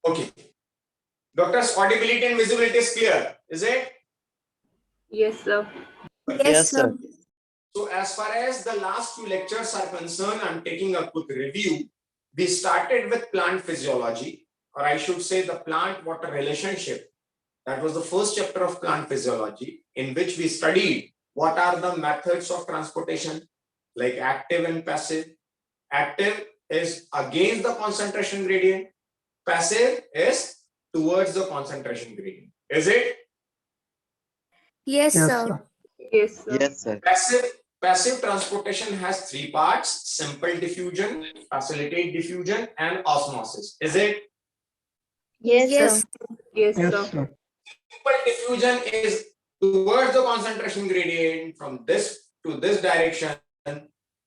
Okay. Doctors, audibility and visibility is clear, is it? Yes, sir. Yes, sir. So as far as the last two lectures are concerned, I'm taking a quick review. We started with plant physiology, or I should say the plant-water relationship. That was the first chapter of plant physiology, in which we studied what are the methods of transportation, like active and passive. Active is against the concentration gradient. Passive is towards the concentration gradient. Is it? Yes, sir. Yes, sir. Yes, sir. Passive transportation has three parts: simple diffusion, facilitate diffusion, and osmosis. Is it? Yes, Yes, Yes, sir. sir. Simple diffusion is towards the concentration gradient from this to this direction.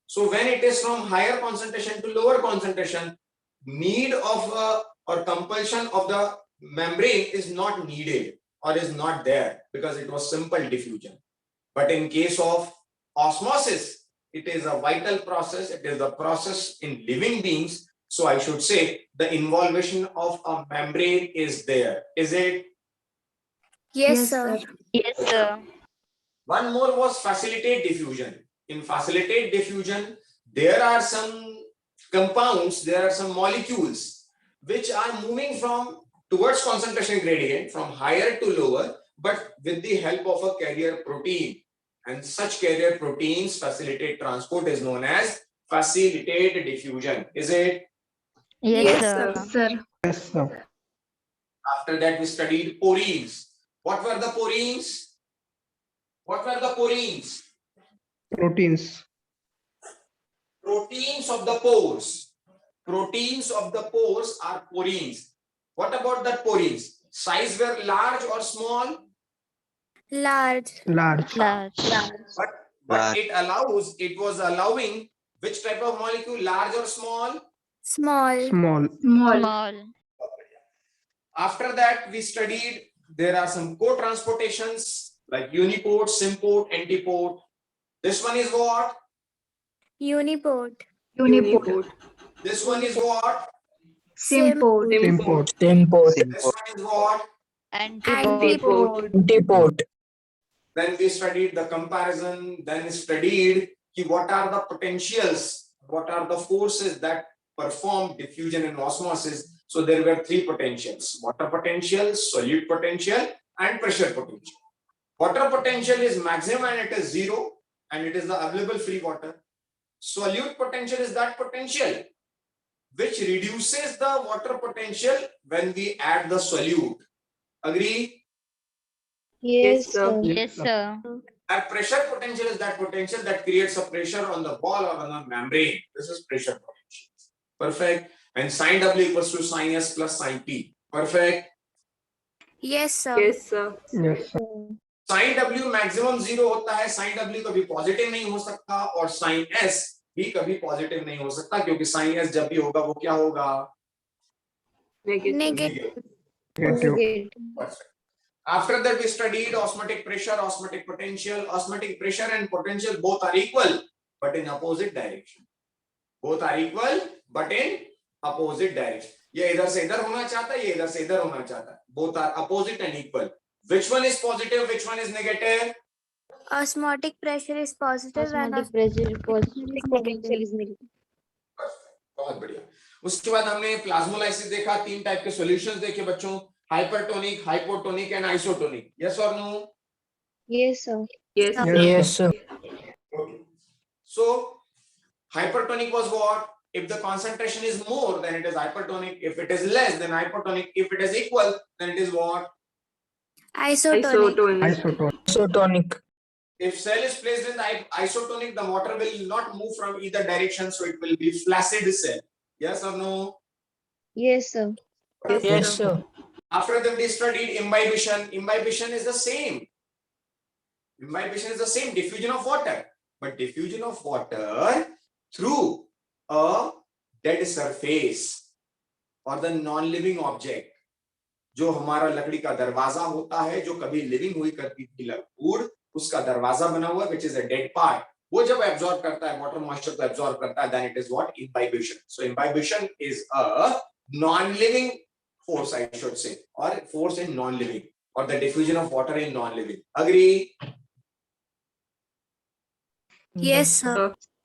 So when it is from higher concentration to lower concentration, need of or compulsion of the membrane is not needed or is not there because it was simple diffusion. But in case of osmosis, it is a vital process. It is a process in living beings. So I should say the involvement of a membrane is there. Is it? Yes, sir. Yes, sir. One more was facilitate diffusion. In facilitate diffusion, there are some compounds, there are some molecules which are moving from towards concentration gradient from higher to lower, but with the help of a carrier protein. And such carrier proteins facilitate transport is known as facilitate diffusion. Is it? Yes, Yes, sir. Yes, sir. After that, we studied porines. What were the porines? What were the porines? Proteins. Proteins of the pores. Proteins of the pores are porines. What about that porines? Size were large or small? Large. Large. Large. But it was allowing which type of molecule, large or small? Small. Small. Small. After that, we studied there are some co-transportations like uniport, symport, antiport. This one is what? Uniport. Uniport. This one is what? Symport. Import. This one is what? Antiport. Antiport. Then we studied the comparison, then studied what are the potentials, what are the forces that perform diffusion and osmosis. So there were three potentials: water potential, solute potential, and pressure potential. Water potential is maximum and it is zero, and it is the available free water. Solute potential is that potential which reduces the water potential when we add the solute. Agree? Yes, sir. Yes, sir. And pressure potential is that potential that creates a pressure on the wall or on the membrane. This is pressure potential. Perfect. And sin W equals to sin S plus sin P. Perfect. Yes, sir. Yes, sir. Yes, sir. sin W maximum 0 होता है, sin W कभी positive नहीं हो सकता और sin S भी कभी positive नहीं हो सकता क्योंकि sin S जब भी होगा वो क्या होगा? Negative. Negative. Perfect. After that we studied osmotic pressure, osmotic potential. Osmotic pressure and potential both are equal but in opposite direction. Both are equal but in opposite direction. ये इधर से इधर होना चाहता है, ये इधर से इधर होना चाहता है. Both are opposite and equal. Which one is positive? Which one is negative? Osmotic pressure is positive and Osmotic pressure is positive. Potential is negative. बहुत बढ़िया. उसके बाद हमने प्लाज्मोलाइसिस देखा, तीन टाइप के सॉल्यूशंस देखे बच्चों, hypertonic, hypotonic and isotonic. Yes और no? Yes, sir. Yes, Yes, sir. Okay. So hypertonic was what? If the concentration is more, then it is hypertonic. If it is less, then hypotonic. If it is equal, then it is what? isotonic. Isotonic. If cell is placed in the isotonic, the water will not move from either direction, so it will be flaccid cell. Yes or no? Yes, sir. Yes, sir. After that, we studied imbibition. Imbibition is the same. Imbibition is the same, diffusion of water. But diffusion of water through a dead surface or the non-living object. जो हमारा लकड़ी का दरवाजा होता है, जो कभी living हुई करती थी वुड, उसका दरवाजा बना हुआ which is a dead part, वो जब एब्जॉर्ब करता है वाटर मॉइस्चर को एब्जॉर्ब करता है, then it is what? Imbibition. So imbibition is a non living force, I should say, or force in non-living, or the diffusion of water in non-living. Agree? Yes, sir.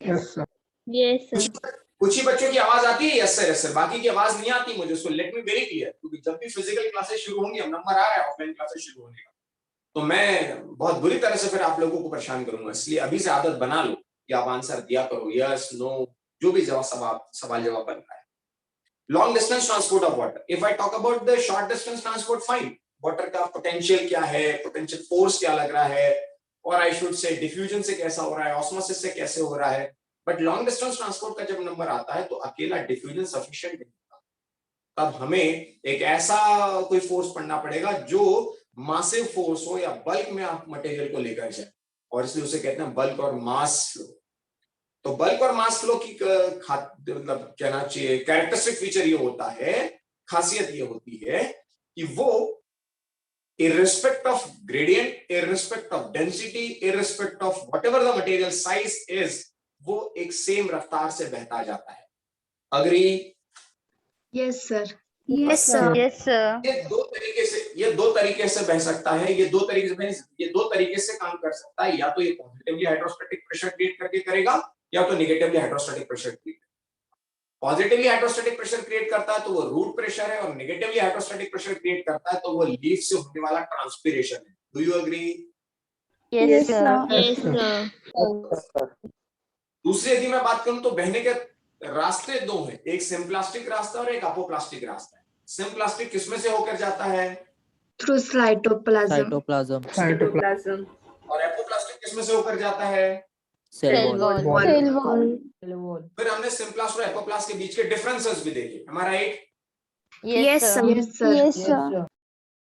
Yes, sir. Yes, sir. कुछ ही बच्चों की आवाज आती है yes sir yes sir, बाकी की आवाज नहीं आती मुझे. So let me very clear, क्योंकि जब भी फिजिकल क्लासेस शुरू होंगी, अब नंबर आ रहा है ऑफलाइन क्लासेस शुरू होने का, तो मैं बहुत बुरी तरह से फिर आप लोगों को परेशान करूंगा. इसलिए अभी से आदत बना लो कि आप आंसर दिया करो, यस नो, जो भी सवाल जवाब बनता है. Long distance transport of water. If I talk about the short distance transport, fine. Water का पोटेंशियल क्या है, पोटेंशियल फोर्स क्या लग रहा है, और आई शुड से डिफ्यूजन से कैसा हो रहा है, ऑस्मोसिस से कैसे हो रहा है. बट लॉन्ग डिस्टेंस ट्रांसपोर्ट का जब नंबर आता है तो अकेला डिफ्यूजन सफिशिएंट नहीं होता. तब हमें एक ऐसा कोई फोर्स पढ़ना पड़ेगा जो मासिव फोर्स हो या बल्क में आप मटेरियल को लेकर जाए, और इसलिए उसे कहते हैं बल्क और मास फ्लो. तो बल्क और मास फ्लो की मतलब कहना चाहिए कैरेक्टरिस्टिक फीचर ये होता है, खासियत ये होती है कि वो irrespect of gradient, irrespect of density, irrespect of whatever the material size is, वो एक सेम रफ्तार से बहता जाता है. Agree? Yes, sir. Yes, sir. Yes, sir. ये दो तरीके से बह सकता है. ये दो तरीके से काम कर सकता है. या तो ये पॉजिटिवली हाइड्रोस्टैटिक प्रेशर क्रिएट करके करेगा, या तो negatively hydrostatic pressure create. Positively hydrostatic pressure create करता है तो वो रूट प्रेशर है, और निगेटिवली हाइड्रोस्टैटिक प्रेशर क्रिएट करता है तो वो लीफ से होने वाला ट्रांसपीरेशन है. Do you agree? Yes, sir. Yes, sir. दूसरी यदि मैं बात करूं तो बहने के रास्ते दो हैं, एक सिम्प्लास्टिक रास्ता और एक अपोप्लास्टिक रास्ता है. सिम्प्लास्टिक किसमें से होकर जाता है? Through cytoplasm. Cytoplasm. और एपोप्लास्टिक किसमें से होकर जाता है? Cell wall. Cell wall. फिर हमने सिम्प्लास्ट और एपोप्लास्ट के बीच के डिफरेंसेस भी देखे. Am I right? Yes, sir. Yes, sir. Yes, sir.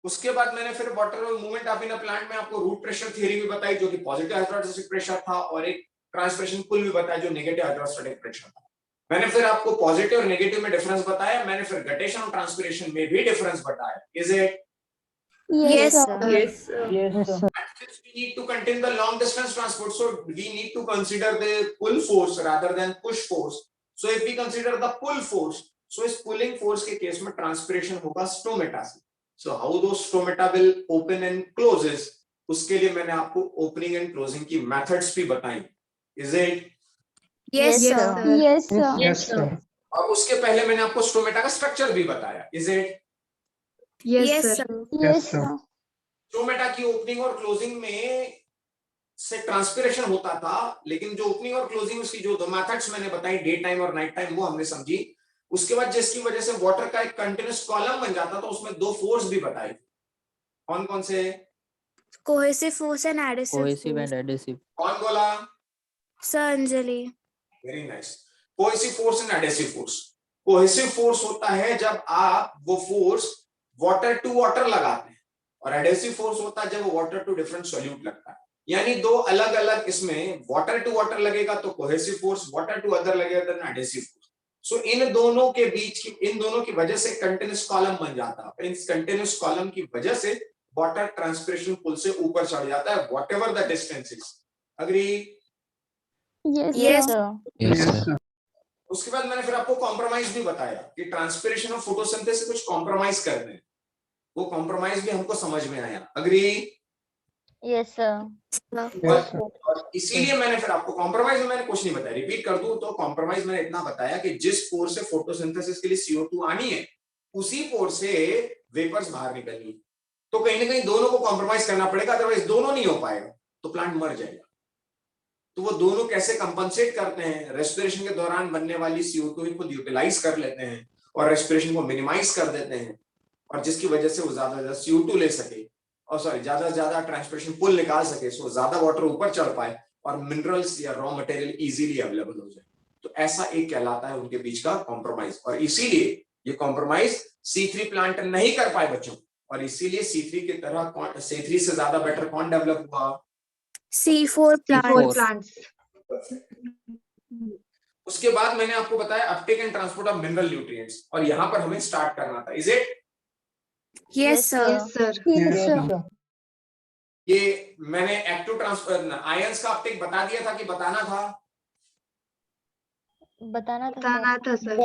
उसके बाद मैंने फिर water movement of in a plant में आपको रूट प्रेशर थ्योरी भी बताई, जो कि पॉजिटिव हाइड्रोस्टैटिक प्रेशर था, और एक ट्रांसपिरेशन पुल भी बताया जो नेगेटिव हाइड्रोस्टैटिक प्रेशर था. मैंने फिर आपको पॉजिटिव और नेगेटिव में डिफरेंस बताया. मैंने फिर गटेशन और ट्रांसपिरेशन में भी डिफरेंस बताया. Is it? Yes, sir. Yes, sir. We need to contain the long distance transport, so we need to consider the pull force rather than push force. So if we consider the pull force, so इस pulling force के case में transpiration होगा stomata से. So how those stomata will open and closes, उसके लिए मैंने आपको opening and closing की methods भी बताई. Is it? Yes, Yes, sir. sir. Yes, sir. Yes, sir. और उसके पहले मैंने आपको stomata का structure भी बताया. Is it? Yes, Yes, sir. sir. Yes, sir. Stomata की ओपनिंग और क्लोजिंग में से ट्रांसपिरेशन होता था, लेकिन जो ओपनिंग और क्लोजिंग उसकी जो दो मेथड्स मैंने बताई, डे टाइम और नाइट टाइम, वो हमने समझी. उसके बाद जिसकी वजह से वाटर का एक कंटिन्यूअस कॉलम बन जाता था, उसमें दो फोर्स भी बताए. कौन कौन से? Cohesive force and adhesive Cohesive force. and adhesive. कौन बोला? Sir Anjali. Very nice. Cohesive force and adhesive force. Cohesive force होता है जब आप वो फोर्स वाटर टू वाटर लगाते हैं, और एडहेसिव फोर्स होता है जब वो वाटर टू डिफरेंट सॉल्यूट लगता है. यानी दो अलग अलग, इसमें वाटर टू वाटर लगेगा तो cohesive force, water to other लगेगा तो एडहेसिव फोर्स. सो इन दोनों के बीच की, इन दोनों की वजह से कंटिन्यूअस कॉलम बन जाता है. इस कंटिन्यूअस कॉलम की वजह से वाटर ट्रांसपिरेशन पुल से ऊपर चढ़ जाता है, whatever the distance is. Agree? Yes, sir. Yes, Yes, sir. sir. उसके बाद मैंने फिर आपको कॉम्प्रोमाइज भी बताया कि ट्रांसपिरेशन और फोटोसिंथेसिस कुछ कॉम्प्रोमाइज करते हैं. वो कॉम्प्रोमाइज भी हमको समझ में आया. Agree? Yes, sir. Yes, sir. और इसीलिए मैंने फिर आपको कॉम्प्रोमाइज में मैंने कुछ नहीं बताया. रिपीट कर दूं तो कॉम्प्रोमाइज मैंने इतना बताया कि जिस पोर से फोटोसिंथेसिस के लिए CO2 आनी है, उसी पोर से वेपर्स बाहर निकलनी है. तो कहीं ना कहीं दोनों को कॉम्प्रोमाइज करना पड़ेगा, अदरवाइज दोनों नहीं हो पाएगा तो प्लांट मर जाएगा. तो वो दोनों कैसे कंपनसेट करते हैं? रेस्पिरेशन के दौरान बनने वाली CO2 को यूटिलाइज कर लेते हैं और रेस्पिरेशन को मिनिमाइज कर देते हैं, और जिसकी वजह से वो ज्यादा से ज्यादा CO2 ले सके, और सॉरी ज्यादा से ज्यादा ट्रांसपिरेशन पुल निकाल सके, सो ज्यादा वाटर ऊपर चढ़ पाए और मिनरल्स या रॉ मटेरियल इजीली अवेलेबल हो जाए. तो ऐसा एक कहलाता है उनके बीच का कॉम्प्रोमाइज. और इसीलिए ये कॉम्प्रोमाइज C3 प्लांट नहीं कर पाए बच्चों, और इसीलिए C3 की तरह C3 से ज्यादा बेटर कौन डेवलप हुआ? C4 C4 plants. plants. उसके बाद मैंने आपको बताया Uptake and transport of mineral nutrients, और यहाँ पर हमें स्टार्ट करना था. Is it? Yes, sir. Yes, sir. Yes, sir. ये मैंने एक्टिव ट्रांसफर आयंस का अपटेक बता दिया था कि बताना था? बताना था बताना था सर।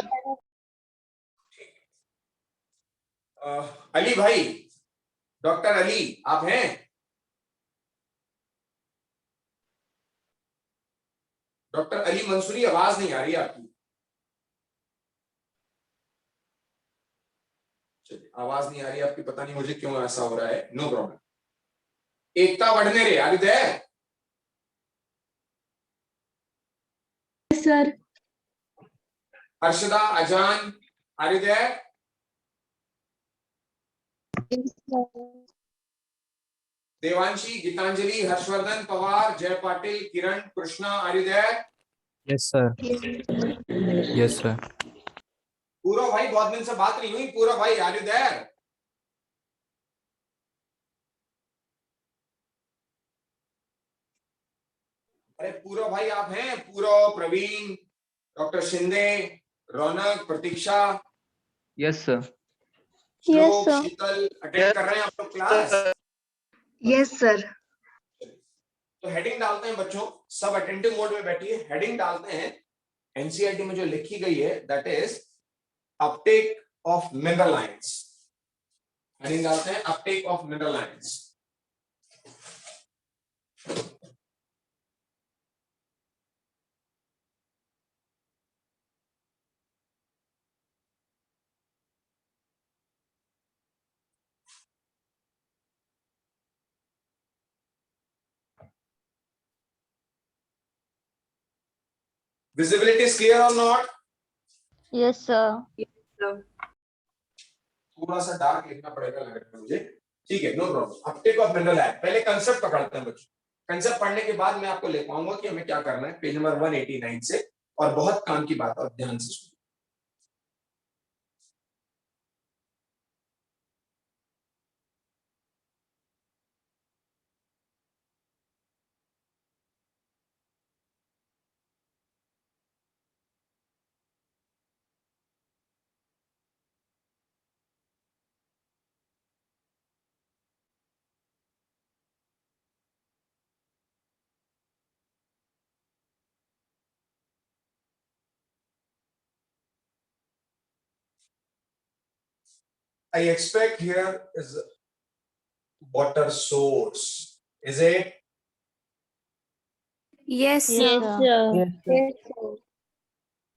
अली भाई, डॉक्टर अली आप हैं? डॉक्टर अली मंसूरी, आवाज नहीं आ रही है आपकी। चलिए, आवाज नहीं आ रही है आपकी, पता नहीं मुझे क्यों ऐसा हो रहा है। No problem. एकता बढ़ने रे are you there? Sir. Harshada Ajan are you there? Devanshi, Geetanjali, Harshvardhan, Pawar, Jay Patil, Kiran, Krishna are you there? Yes, sir. Yes, sir. पूरा भाई, बहुत दिन से बात नहीं हुई। पूरा भाई आर यू देयर? अरे पूरा भाई आप हैं? पूरा, प्रवीण, डॉक्टर शिंदे, रौनक, प्रतीक्षा, Yes, sir. श्लोक, शीतल, अटेंड कर रहे हैं आप लोग क्लास? Yes sir. तो हेडिंग डालते हैं बच्चों, सब अटेंटिव मोड में बैठिए। हेडिंग डालते हैं, एनसीईआरटी में जो लिखी गई है, that is Uptake of mineral ions. Heading डालते हैं Uptake of mineral ions. Visibility is clear or not? Yes, sir. थोड़ा सा डार्क लिखना पड़ेगा लग रहा है मुझे। ठीक है, no problem. Uptake of mineral ion, पहले कंसेप्ट पकड़ते हैं बच्चों। कंसेप्ट पढ़ने के बाद मैं आपको ले पाऊंगा कि हमें क्या करना है, पेज नंबर 189 से। और बहुत काम की बात है, और ध्यान से सुनिए। I expect here is water source. Is it? Yes, Yes, sir. sir. Yes, sir.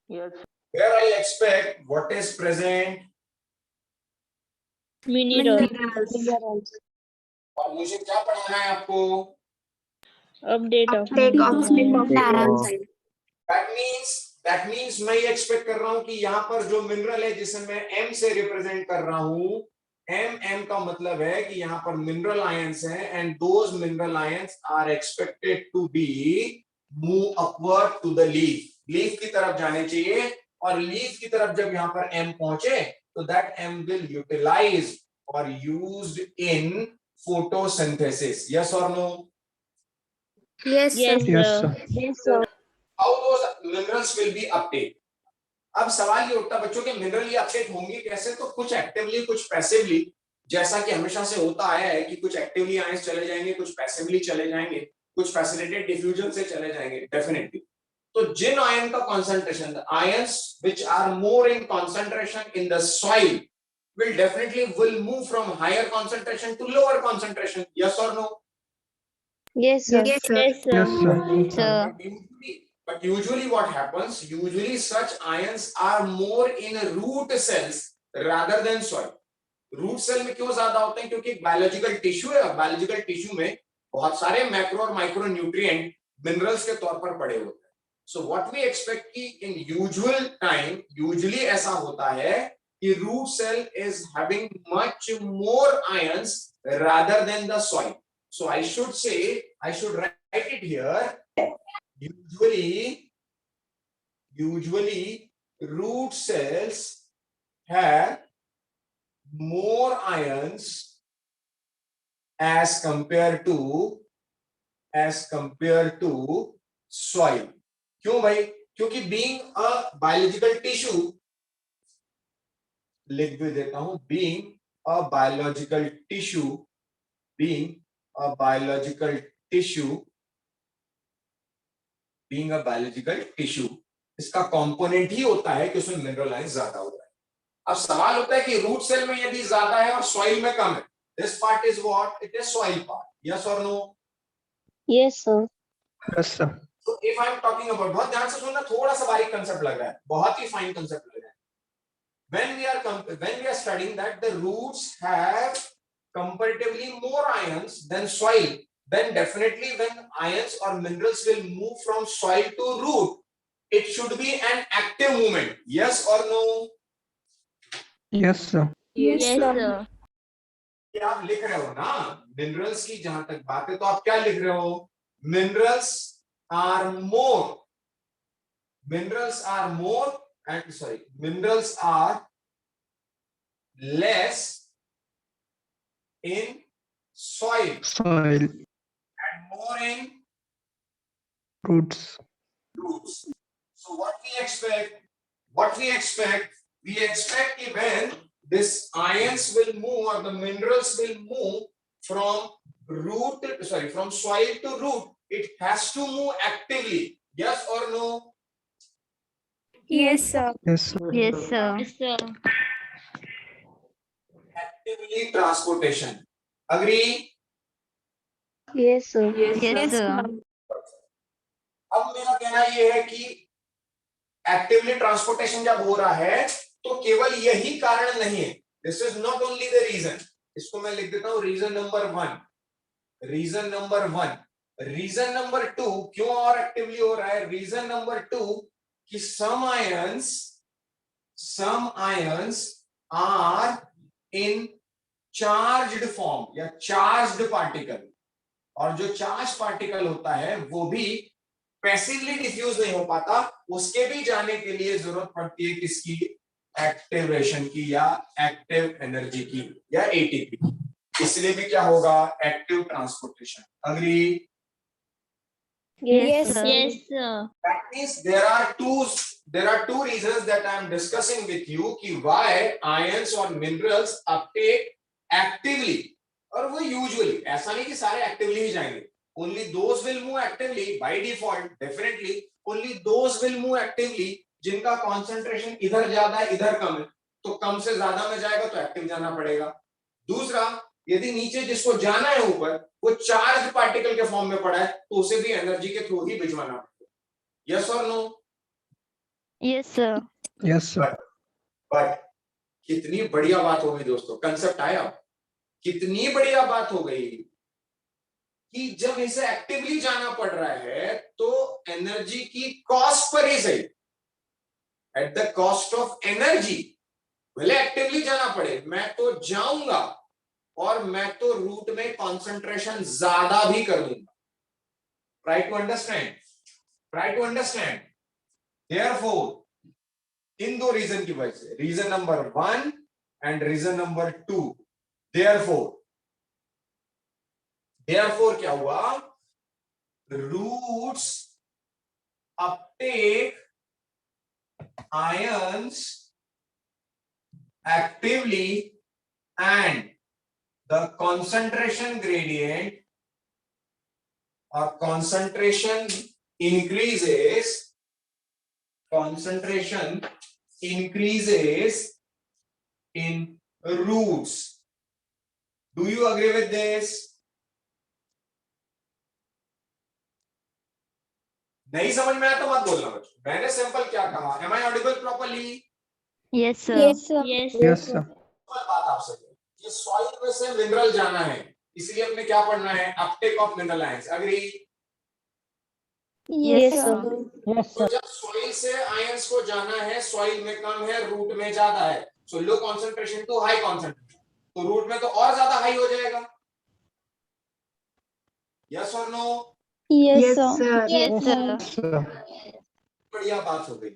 Yes. Where I expect what is present? Mineral. Minerals. और मुझे क्या पढ़ाना है आपको? Update of Uptake of mineral. minerals. That means मैं ये expect कर रहा हूं कि यहाँ पर जो मिनरल है जिसे मैं M से रिप्रेजेंट कर रहा हूं, M का मतलब है कि यहाँ पर मिनरल आयंस हैं, and those mineral ions are expected to be move upward to the leaf. Leaf की तरफ जाने चाहिए, और लीफ की तरफ जब यहाँ पर M पहुंचे तो दैट M विल यूटिलाइज और यूज्ड इन फोटोसिंथेसिस। यस और no? Yes, sir. Yes, Yes, sir. sir. Yes, sir. How those minerals will be uptake? अब सवाल ये उठता बच्चों के मिनरल ये अपडेट होंगे कैसे? तो कुछ एक्टिवली कुछ पैसिवली, जैसा कि हमेशा से होता आया है कि कुछ एक्टिवली आयंस चले जाएंगे, कुछ पैसिवली चले जाएंगे, कुछ फैसिलिटेटेड डिफ्यूजन से चले जाएंगे डेफिनेटली। तो जिन आयन का concentration, ions which are more in concentration in the soil will definitely will move from higher concentration to lower concentration. Yes or no? Yes, sir. Yes, sir. Yes, sir. Yes, sir. Sir. But usually what happens, usually such ions are more in root cells rather than soil. Root cell में क्यों ज्यादा होते हैं? क्योंकि biological tissue है, biological tissue में बहुत सारे मैक्रो और माइक्रो न्यूट्रिएंट मिनरल्स के तौर पर पड़े होते हैं। सो व्हाट वी एक्सपेक्ट कि इन यूजुअल टाइम, यूजुअली ऐसा होता है कि root cell is having much more ions rather than the soil. So I should say, I should write it here, usually root cells have more ions as compared to soil. क्यों भाई? क्योंकि being a biological tissue, लिख भी देता हूं, being a biological tissue, being a biological tissue, being a biological tissue, इसका component ही होता है कि उसमें मिनरल आयंस ज्यादा होता है। अब सवाल होता है कि रूट सेल में यदि ज्यादा है और सॉइल में कम है, this part is what? It is soil part. Yes और no? Yes, sir. Yes, sir. तो if I am talking about, बहुत ध्यान से सुनना, थोड़ा सा बारीक कंसेप्ट लग रहा है, बहुत ही फाइन कंसेप्ट लग रहा है। when we are studying that the roots have comparatively more ions than soil, then definitely when ions or minerals will move from soil to root, it should be an active movement. Yes or no? Yes, sir. Yes, sir. कि आप लिख रहे हो ना minerals की जहां तक बात है, तो आप क्या लिख रहे हो? Minerals are more minerals are less in soil Soil. and more in Roots. roots. So what we expect that when this ions will move or the minerals will move from soil to root, it has to move actively. Yes or no? Yes, sir. Yes, sir. Yes, sir. Yes, sir. Actively transportation. Agree? Yes, sir. Yes, Yes, sir. अब मेरा कहना यह है कि actively transportation जब हो रहा है तो केवल यही कारण नहीं है, this is not only the reason. इसको मैं लिख देता हूं रीजन नंबर 1। रीजन नंबर 2 क्यों और एक्टिवली हो रहा है? रीजन नंबर 2 कि some ions are in charged form या charged particle, और जो चार्ज पार्टिकल होता है वो भी पैसिवली डिफ्यूज नहीं हो पाता, उसके भी जाने के लिए जरूरत पड़ती है किसकी? एक्टिवेशन की या एक्टिव एनर्जी की या एटीपी। इसलिए भी क्या होगा? Active transportation. Agree? Yes, sir. Yes, sir. That means there are two reasons that I am discussing with you कि why ions और minerals uptake actively, और वो usually, ऐसा नहीं कि सारे actively ही जाएंगे, only those will move actively by default, definitely only those will move actively जिनका concentration इधर ज्यादा है इधर कम है, तो कम से ज्यादा में जाएगा तो एक्टिव जाना पड़ेगा। दूसरा, यदि नीचे जिसको जाना है ऊपर वो चार्ज पार्टिकल के फॉर्म में पड़ा है तो उसे भी एनर्जी के थ्रू ही भिजवाना पड़ेगा। यस और no? Yes, sir. Yes, sir. But कितनी बढ़िया बात हो गई दोस्तों, कंसेप्ट आया? कितनी बढ़िया बात हो गई कि जब इसे एक्टिवली जाना पड़ रहा है तो एनर्जी की कॉस्ट पर ही सही, at the cost of energy, भले एक्टिवली जाना पड़े, मैं तो जाऊंगा और मैं तो रूट में कंसंट्रेशन ज्यादा भी कर दूंगा। Try to understand. देयरफॉर इन दो रीजन की वजह से, reason number 1 and reason number 2, therefore क्या हुआ? Roots uptake ions actively and the concentration gradient or concentration increases in roots. Do you agree with this? नहीं समझ में आया तो मत बोलना बच्चों, मैंने सिंपल क्या कहा? Am I audible properly? Yes, sir. Yes, sir. Yes, Yes, sir. बात आपसे कि सॉइल में से मिनरल जाना है, इसलिए हमने क्या पढ़ना है? Uptake of mineral ions. Agree? Yes, sir. तो जब सॉइल से आयंस को जाना है, सॉइल में कम है, रूट में ज्यादा है, so low concentration to high concentration, तो रूट में तो और ज्यादा हाई हो जाएगा। यस और no? Yes, sir. Yes, sir. Sir. बढ़िया बात हो गई,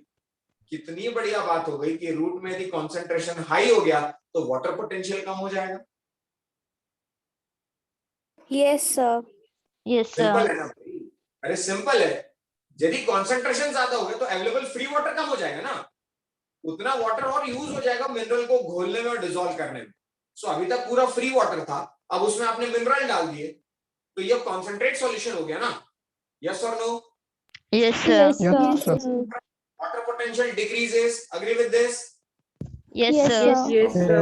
कितनी बढ़िया बात हो गई कि रूट में यदि कंसंट्रेशन हाई हो गया तो वाटर पोटेंशियल कम हो जाएगा। Yes, sir. Yes, simple sir. है ना भाई? अरे सिंपल है, यदि कंसंट्रेशन ज्यादा हो गया तो अवेलेबल फ्री वाटर कम हो जाएगा ना, उतना वाटर और यूज हो जाएगा मिनरल को घोलने में और डिसॉल्व करने में। सो अभी तक पूरा फ्री वाटर था, अब उसमें आपने मिनरल डाल दिए, तो ये कॉन्सेंट्रेट सॉल्यूशन हो गया ना, यस और no? Yes, sir. Yes, Yes, sir. sir. Water potential decreases, agree with this? Yes, Yes, sir. sir. Yes, sir.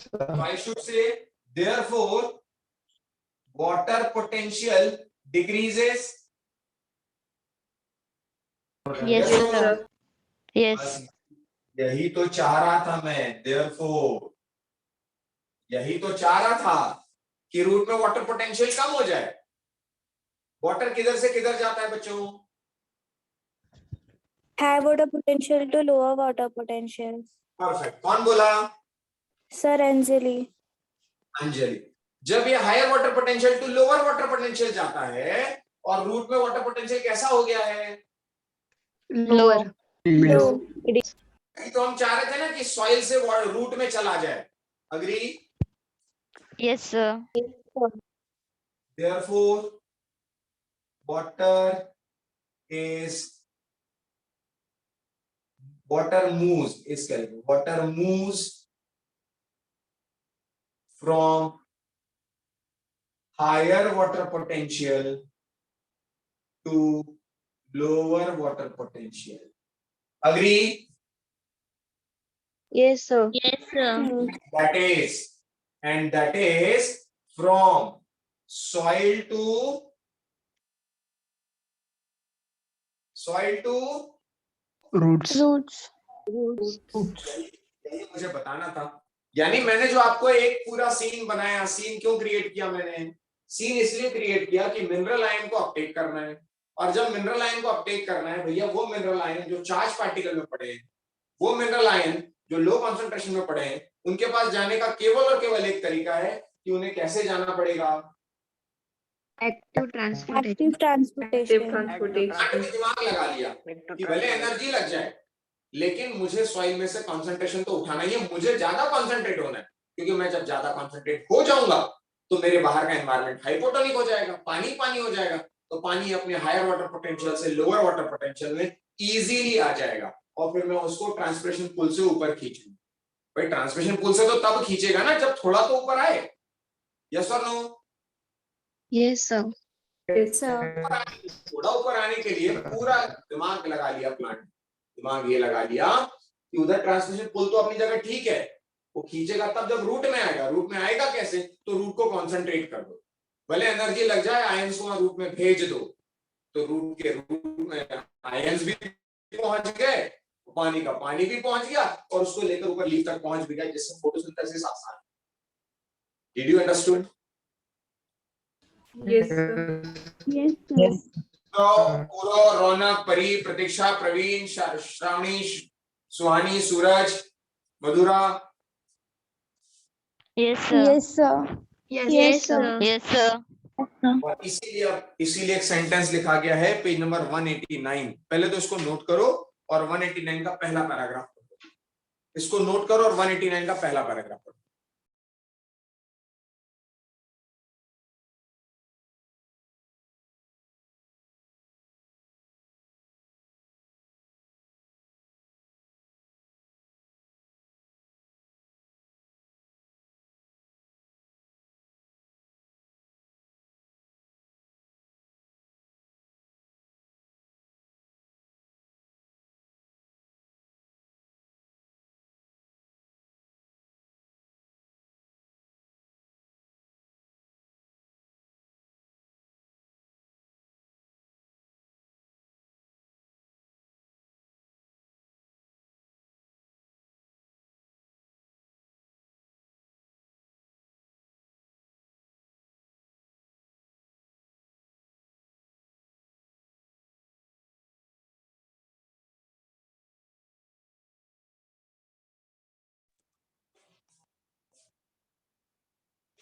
So I should say, therefore, water potential decreases. Yes, or no? sir. Yes. बस यही तो चाह रहा था मैं, therefore यही तो चाह रहा था कि रूट में वाटर पोटेंशियल कम हो जाए। वाटर किधर से किधर जाता है बच्चों? High water potential to lower water potential. Perfect, कौन बोला? Sir Anjali. अंजलि। जब ये higher water potential to lower water potential जाता है और रूट में वाटर पोटेंशियल कैसा हो गया है? Lower. Low. तो हम चाह रहे थे ना कि सॉइल से रूट में चला जाए, agree? Yes, sir. Therefore, water moves from higher water potential to lower water potential. Agree? Yes, sir. Yes, sir. That is from soil to Roots. Roots. यही मुझे बताना था। यानी मैंने जो आपको एक पूरा सीन बनाया, सीन क्यों क्रिएट किया मैंने? सीन इसलिए क्रिएट किया कि मिनरल आयन को अपटेक करना है, और जब मिनरल आयन को अपटेक करना है भैया, वो मिनरल आयन जो चार्ज पार्टिकल में पड़े हैं, वो मिनरल आयन जो लो कॉन्सेंट्रेशन में पड़े हैं, उनके पास जाने का केवल और केवल एक तरीका है कि उन्हें कैसे जाना पड़ेगा? Active transportation. दिमाग लगा लिया कि भले एनर्जी लग जाए, लेकिन मुझे सॉइल में से कंसंट्रेशन तो उठाना ही है, मुझे ज्यादा कंसंट्रेट होना है, क्योंकि मैं जब ज्यादा कंसंट्रेट हो जाऊंगा तो मेरे बाहर का एनवायरनमेंट हाइपोटोनिक हो जाएगा, पानी हो जाएगा, तो पानी अपने हायर वाटर पोटेंशियल से लोअर वाटर पोटेंशियल में इजीली आ जाएगा, और फिर मैं उसको ट्रांसपिरेशन पुल से ऊपर खींचूंगा। भाई ट्रांसपिरेशन पुल से तो तब खींचेगा ना जब थोड़ा तो ऊपर आए, यस और no? Yes, sir. Yes, sir. थोड़ा ऊपर आने के लिए पूरा दिमाग लगा लिया, दिमाग ये लगा लिया कि उधर ट्रांसमिशन पुल तो अपनी जगह ठीक है, वो खींचेगा तब जब रूट में आएगा। रूट में आएगा कैसे? तो रूट को कॉन्सेंट्रेट कर दो, भले एनर्जी लग जाए, आयंस को रूट में भेज दो, तो रूट में आयंस भी पहुंच गए, पानी का पानी भी पहुंच गया, और उसको लेकर ऊपर लीफ तक पहुंच भी गया, जिससे फोटोसिंथेसिस आसान। Did you understood? Yes, sir. Yes, sir. तो पूरा, रौनक, परी, प्रतीक्षा, प्रवीण, श्रावणी, सुहानी, सूरज, मधुरा। Yes, sir. Yes, sir. Yes, sir. Yes, sir. और इसीलिए एक सेंटेंस लिखा गया है पेज नंबर 189। पहले तो इसको नोट करो और 189 का पहला पैराग्राफ पढ़ो। इसको नोट करो और 189 का पहला पैराग्राफ पढ़ो।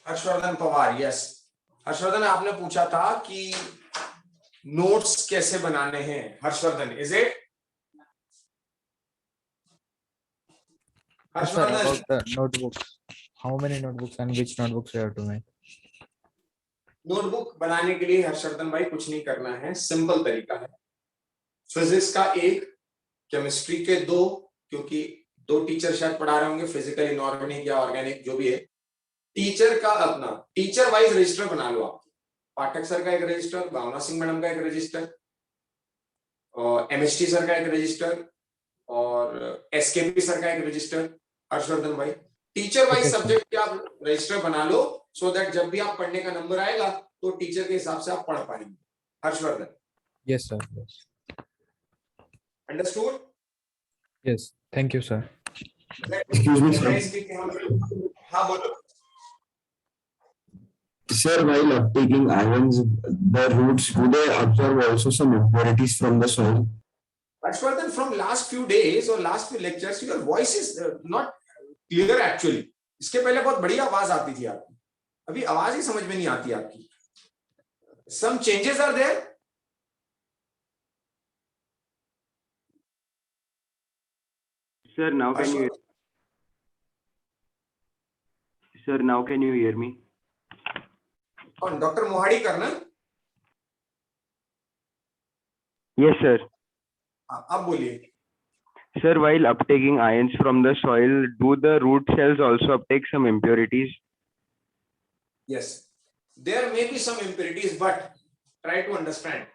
हर्षवर्धन पवार, यस। हर्षवर्धन, आपने पूछा था कि नोट्स कैसे बनाने हैं। Harshvardhan, is it? Yes, sir, about the notebooks. How many notebooks and which notebooks we have to make? Notebook बनाने के लिए हर्षवर्धन भाई कुछ नहीं करना है, सिंपल तरीका है। फिजिक्स का 1, केमिस्ट्री के 2, क्योंकि 2 टीचर शायद पढ़ा रहे होंगे, फिजिकल, इनऑर्गेनिक या ऑर्गेनिक जो भी है। टीचर का अपना टीचर वाइज रजिस्टर बना लो आप। पाठक सर का एक रजिस्टर, भावना सिंह मैडम का एक रजिस्टर, और एमएसटी सर का एक रजिस्टर, और एसकेपी सर का एक रजिस्टर। हर्षवर्धन भाई, teacher wise Okay, sir. Subject के आप रजिस्टर बना लो, सो दैट जब भी आप पढ़ने का नंबर आएगा तो टीचर के हिसाब से आप पढ़ पाएंगे। Harshvardhan, Yes, sir. Yes. Understood? Yes. Thank you, sir. Excuse me, sir. हाँ बोलो। Sir, while uptaking ions, the roots, do they absorb also some impurities from the soil? Harshvardhan, from last few days or last few lectures, your voice is not clear actually. इसके पहले बहुत बढ़िया आवाज आती थी आपकी, अभी आवाज ही समझ में नहीं आती आपकी। Some changes are there. Sir, now can you? Sir, now can you hear me? और डॉक्टर मोहाड़ी करना। Yes, sir. आप बोलिए। Sir, while uptaking ions from the soil, do the root cells also uptake some impurities? Yes, there may be some impurities, but try to understand.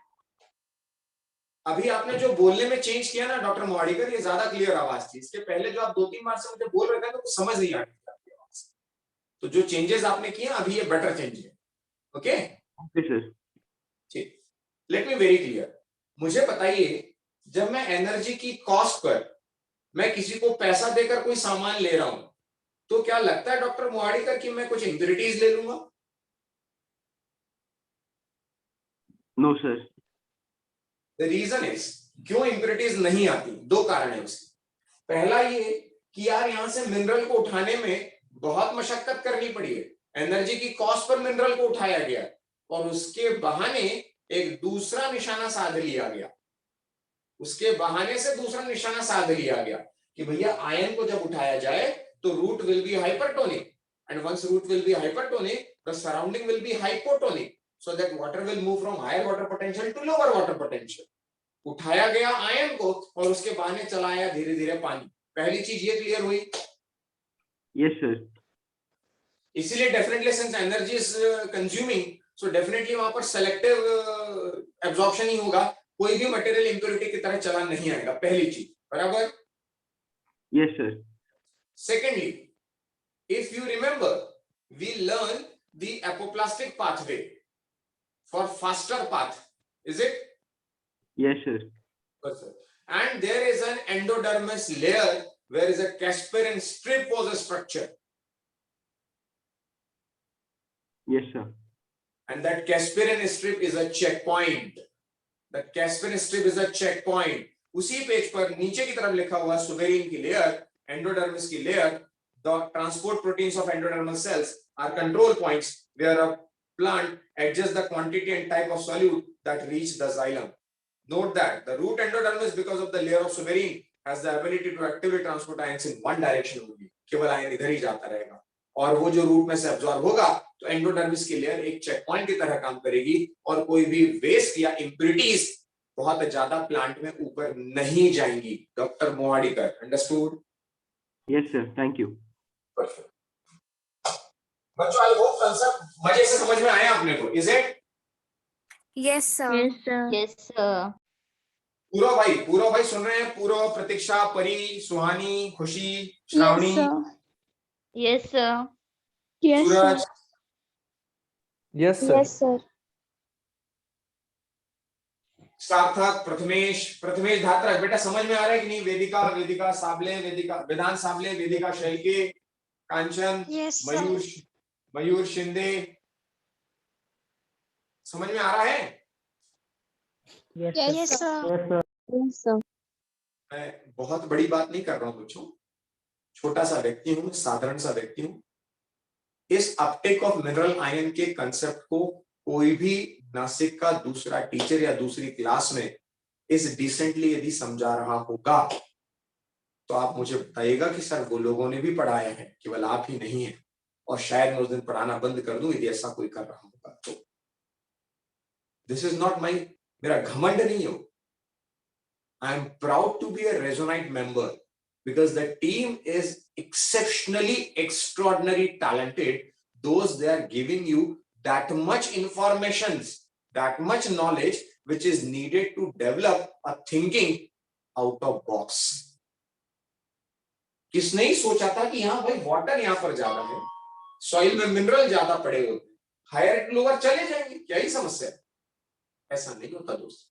अभी आपने जो बोलने में change किया ना डॉक्टर मोहाड़ीकर, ये ज्यादा क्लियर आवाज थी। इसके पहले जो आप 2-3 बार से मुझे बोल रहे थे तो कुछ समझ नहीं आ रही थी आपकी आवाज। तो जो चेंजेस आपने किए अभी ये बेटर चेंज है। ओके? Okay, sir. ठीक, लेट मी वेरी क्लियर। मुझे बताइए, जब मैं एनर्जी की कॉस्ट पर मैं किसी को पैसा देकर कोई सामान ले रहा हूं, तो क्या लगता है डॉक्टर मोहाड़ीकर कि मैं कुछ इंप्योरिटीज ले लूंगा? No, sir. The reason is, क्यों इंप्योरिटीज नहीं आती? 2 कारण है उसके। पहला ये कि यार यहां से मिनरल को उठाने में बहुत मशक्कत करनी पड़ी है, एनर्जी की कॉस्ट पर मिनरल को उठाया गया और उसके बहाने एक दूसरा निशाना साध लिया गया। उसके बहाने से दूसरा निशाना साध लिया गया कि भैया आयन को जब उठाया जाए तो root will be hypertonic, and once root will be hypertonic the surrounding will be hypotonic, so that water will move from higher water potential to lower water potential. उठाया गया आयन को और उसके बहाने चलाया धीरे धीरे पानी। पहली चीज ये क्लियर हुई? Yes, sir. इसीलिए definitely since energy is consuming, so definitely वहां पर सेलेक्टिव एब्जॉर्प्शन ही होगा, कोई भी मटेरियल इंप्योरिटी की तरह चला नहीं आएगा। पहली चीज, बराबर? Yes, sir. Secondly, if you remember, we learn the apoplastic pathway for faster path, is it? Yes, sir. Yes, sir. And there is an endodermis layer where is a Casparian strip was a structure, Yes, sir. and that Casparian strip is a checkpoint. The Casparian strip is a checkpoint. उसी page पर नीचे की तरफ लिखा हुआ suberin की layer, endodermis की layer, the transport proteins of endodermal cells are control points where a plant adjusts the quantity and type of solute that reach the xylem. Note that the root endodermis, because of the layer of suberin, has the ability to actively transport ions in one direction only. केवल ion इधर ही जाता रहेगा, और वो जो root में से absorb होगा तो एंडोडर्मिस की लेयर एक चेक पॉइंट की तरह काम करेगी और कोई भी वेस्ट या इंप्योरिटीज बहुत ज्यादा प्लांट में ऊपर नहीं जाएंगी। Doctor Mohadikar, understood? Yes, sir. Thank you. Perfect. बच्चों, आई होप कंसेप्ट मजे से समझ में आया आपने को, is it? Yes, sir. Yes, sir. Yes, sir. पूरव भाई सुन रहे हैं? पूरव, प्रतीक्षा, परी, सुहानी, खुशी, श्रावणी, Yes, sir. Yes, सूरज, sir. Yes, sir. Yes, sir. सार्थक, प्रथमेश धात्रक, बेटा समझ में आ रहा है कि नहीं? वेदिका साबले, विधान साबले, वेदिका शैलके, कांचन, Yes, sir. मयूर शिंदे, समझ में आ रहा है? Yes, sir. Yes, sir. मैं बहुत बड़ी बात नहीं कर रहा हूं बच्चों, छोटा सा व्यक्ति हूं, साधारण सा व्यक्ति हूं। इस अपटेक ऑफ मिनरल आयन के कंसेप्ट को कोई भी नासिक का दूसरा टीचर या दूसरी क्लास में इस डिसेंटली यदि समझा रहा होगा तो आप मुझे बताइएगा कि सर वो लोगों ने भी पढ़ाया है, केवल आप ही नहीं है, और शायद मैं उस दिन पढ़ाना बंद कर दूं यदि ऐसा कोई कर रहा होगा तो। दिस इज नॉट माई, मेरा घमंड नहीं हो, I am proud to be a resonite member because the team is exceptionally extraordinary talented. Those they are giving you that much informations, that much knowledge which is needed to develop a thinking out of box. किसने ही सोचा था कि यहाँ भाई water यहाँ पर ज्यादा है, सॉइल में मिनरल ज्यादा पड़े होते, हायर टू लोअर चले जाएंगे, क्या ही समस्या है? ऐसा नहीं होता दोस्त।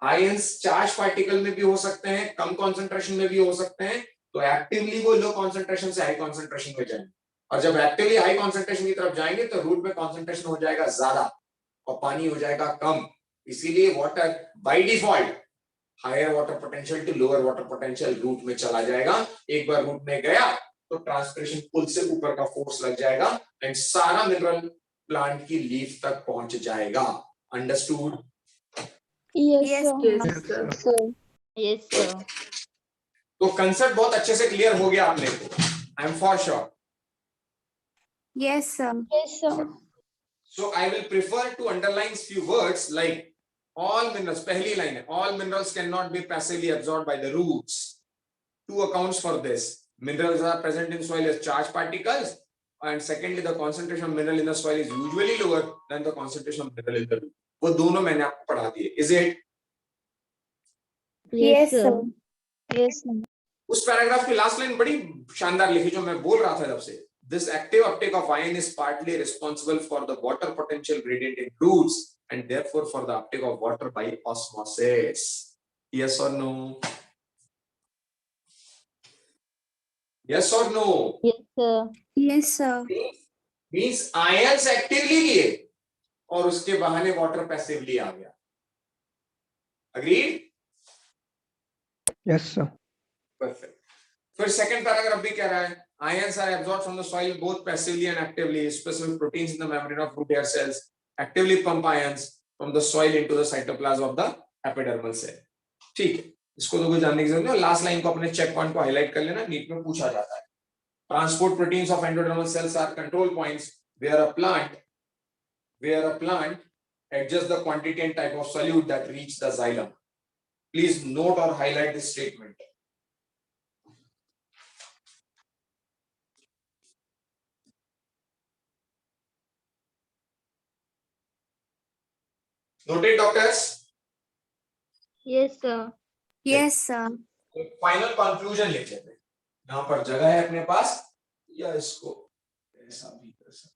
आयंस चार्ज पार्टिकल में भी हो सकते हैं, कम कॉन्सेंट्रेशन में भी हो सकते हैं, तो एक्टिवली वो लो कॉन्सेंट्रेशन से हाई कॉन्सेंट्रेशन में जाएंगे, और जब एक्टिवली हाई कॉन्सेंट्रेशन की तरफ जाएंगे तो रूट में कॉन्सेंट्रेशन हो जाएगा ज्यादा और पानी हो जाएगा कम। इसीलिए water by default higher water potential to lower water potential root में चला जाएगा। एक बार रूट में गया तो ट्रांसपिरेशन पुल से ऊपर का फोर्स लग जाएगा एंड सारा मिनरल प्लांट की लीफ तक पहुंच जाएगा। Understood? Yes, sir. Yes, sir. तो कंसेप्ट बहुत अच्छे से क्लियर हो गया आपने को, I am for sure. Yes, sir. Yes, sir. So I will prefer to underline few words like all minerals. पहली लाइन है, all minerals cannot be passively absorbed by the roots. Two accounts for this. Minerals are present in soil as charged particles, and secondly, the concentration of mineral in the soil is usually lower than the concentration of mineral in the root. वो दोनों मैंने आपको पढ़ा दिए. Is it? Yes, sir. Yes, sir. उस paragraph की last line बड़ी शानदार लिखी जो मैं बोल रहा था जब से. This active uptake of ion is partly responsible for the water potential gradient in roots and therefore for the uptake of water by osmosis. Yes or no? Yes or no? Yes, sir. Yes, sir. Means ions actively लिए और उसके बहाने water passively आ गया. Agreed? Yes, sir. Perfect. फिर second paragraph भी कह रहा है ions are absorbed from the soil both passively and actively. Specific proteins in the membrane of root hair cells actively pump ions from the soil into the cytoplasm of the epidermal cell. ठीक है, इसको तो कुछ जानने की जरूरत नहीं। Last line को अपने चेक पॉइंट को हाईलाइट कर लेना, नीट में पूछा जाता है। Transport proteins of endodermal cells are control points where a plant adjusts the quantity and type of solute that reach the xylem. Please note or highlight this statement. Noted, doctors? Yes, sir. Yes, sir. Final conclusion लिख लेते हैं। यहाँ पर जगह है अपने पास, या इसको ऐसा भी कर सकते हैं।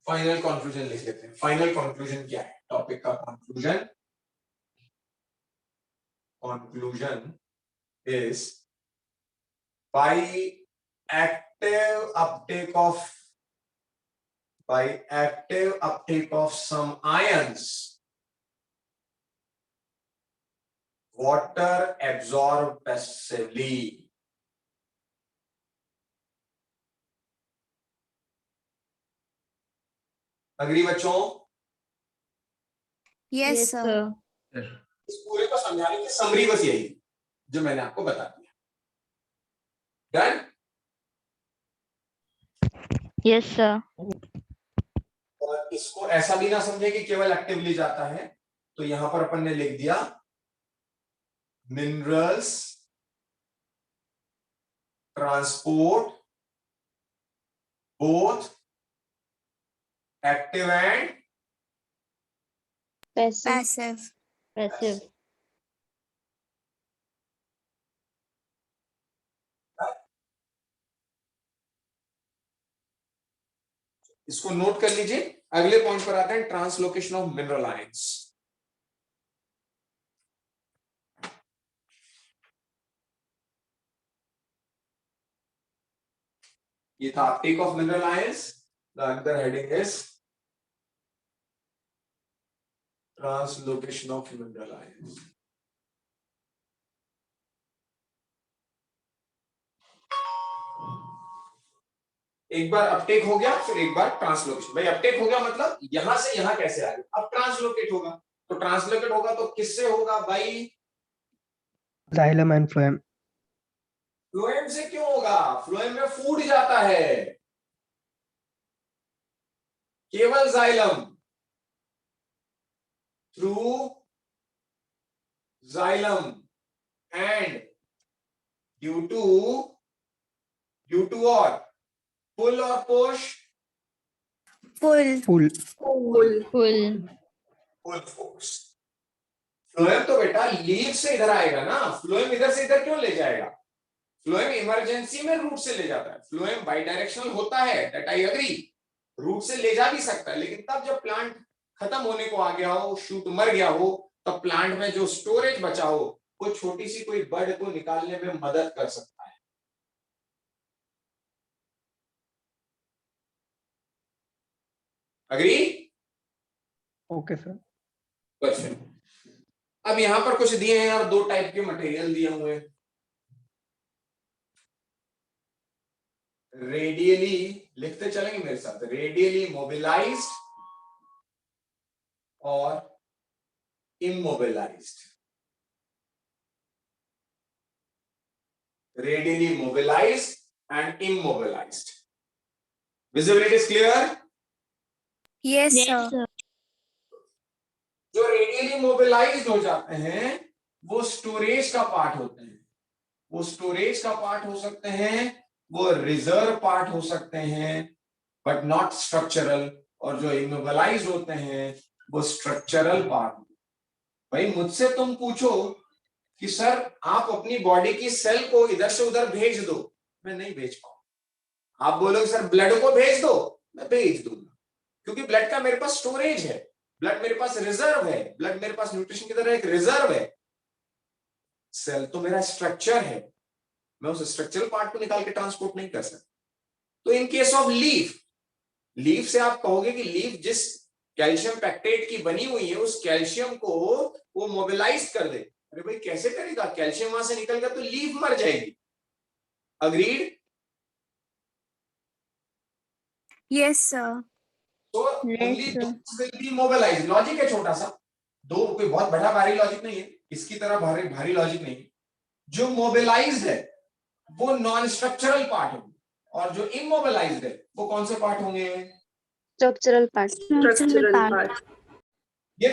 फाइनल कंक्लूजन लिख लेते हैं। फाइनल कंक्लूजन क्या है? टॉपिक का conclusion is by active uptake of some ions, water absorbed passively. Agree बच्चों? Yes, sir. इस पूरे को समझाने की समरी बस यही जो मैंने आपको बता दिया। डन? Yes, sir. और इसको ऐसा भी ना समझे कि केवल एक्टिवली जाता है, तो यहां पर अपन ने लिख दिया minerals transport both active and Passive. Passive. इसको नोट कर लीजिए। अगले पॉइंट पर आते हैं, ट्रांसलोकेशन ऑफ मिनरल आयंस। ये था Uptake of mineral ions. The other heading is translocation of mineral ions. एक बार अपटेक हो गया, फिर एक बार ट्रांसलोकेशन। भाई अपटेक हो गया मतलब यहां से यहां कैसे आ गया, अब ट्रांसलोकेट होगा। तो ट्रांसलोकेट होगा तो किससे होगा भाई? xylem and phloem. फ्लोएम से क्यों होगा? फ्लोएम में फूड जाता है, केवल xylem, through xylem and due to और पुल और push, Pull. Pull. Pull. Pull force. Phloem तो बेटा लीव से इधर आएगा ना, फ्लोएम इधर से इधर क्यों ले जाएगा? फ्लोएम इमरजेंसी में रूट से ले जाता है। फ्लोएम बाई डायरेक्शनल होता है, दैट आई एग्री, रूट से ले जा भी सकता है, लेकिन तब जब प्लांट खत्म होने को आ गया हो, शूट मर गया हो, तब प्लांट में जो स्टोरेज बचा हो वो छोटी सी कोई बर्ड को निकालने में मदद कर सकता है। अग्री? Okay, sir. परफेक्ट। अब यहां पर कुछ दिए हैं यार, दो टाइप के मटेरियल दिए हुए हैं। रेडियली, लिखते चलेंगे मेरे साथ, रेडियली मोबिलाइज्ड और immobilised. Radially mobilised and immobilised. Visibility is clear? Yes, Yes, sir. sir. जो रेडियली मोबिलाइज्ड हो जाते हैं वो स्टोरेज का पार्ट होते हैं, वो स्टोरेज का पार्ट हो सकते हैं, वो रिजर्व पार्ट हो सकते हैं, बट नॉट स्ट्रक्चरल। और जो इमोबिलाइज होते हैं वो स्ट्रक्चरल पार्ट। भाई मुझसे तुम पूछो कि सर आप अपनी बॉडी की सेल को इधर से उधर भेज दो, मैं नहीं भेज पाऊंगा। आप बोलोगे सर ब्लड को भेज दो, मैं भेज दूंगा, क्योंकि ब्लड का मेरे पास स्टोरेज है, ब्लड मेरे पास रिजर्व है, ब्लड मेरे पास न्यूट्रिशन की तरह एक रिजर्व है। सेल तो मेरा स्ट्रक्चर है, मैं उस स्ट्रक्चरल पार्ट को निकाल के ट्रांसपोर्ट नहीं कर सकता। तो in case of leaf, leaf से आप कहोगे कि लीफ जिस कैल्शियम पैक्टेट की बनी हुई है उस कैल्शियम को वो मोबिलाइज कर दे। अरे भाई कैसे करेगा? कैल्शियम वहां से निकल गया तो लीफ मर जाएगी। अग्रीड? Yes, sir. तो Yes, only sir. Will be mobilise. Logic है छोटा सा, दो कोई बहुत बड़ा भारी लॉजिक नहीं है, इसकी तरह भारी भारी लॉजिक नहीं है। जो मोबिलाइज्ड है वो नॉन स्ट्रक्चरल पार्ट होंगे, और जो इमोबिलाइज्ड है वो कौन से पार्ट होंगे? Structural part. Structural part. ये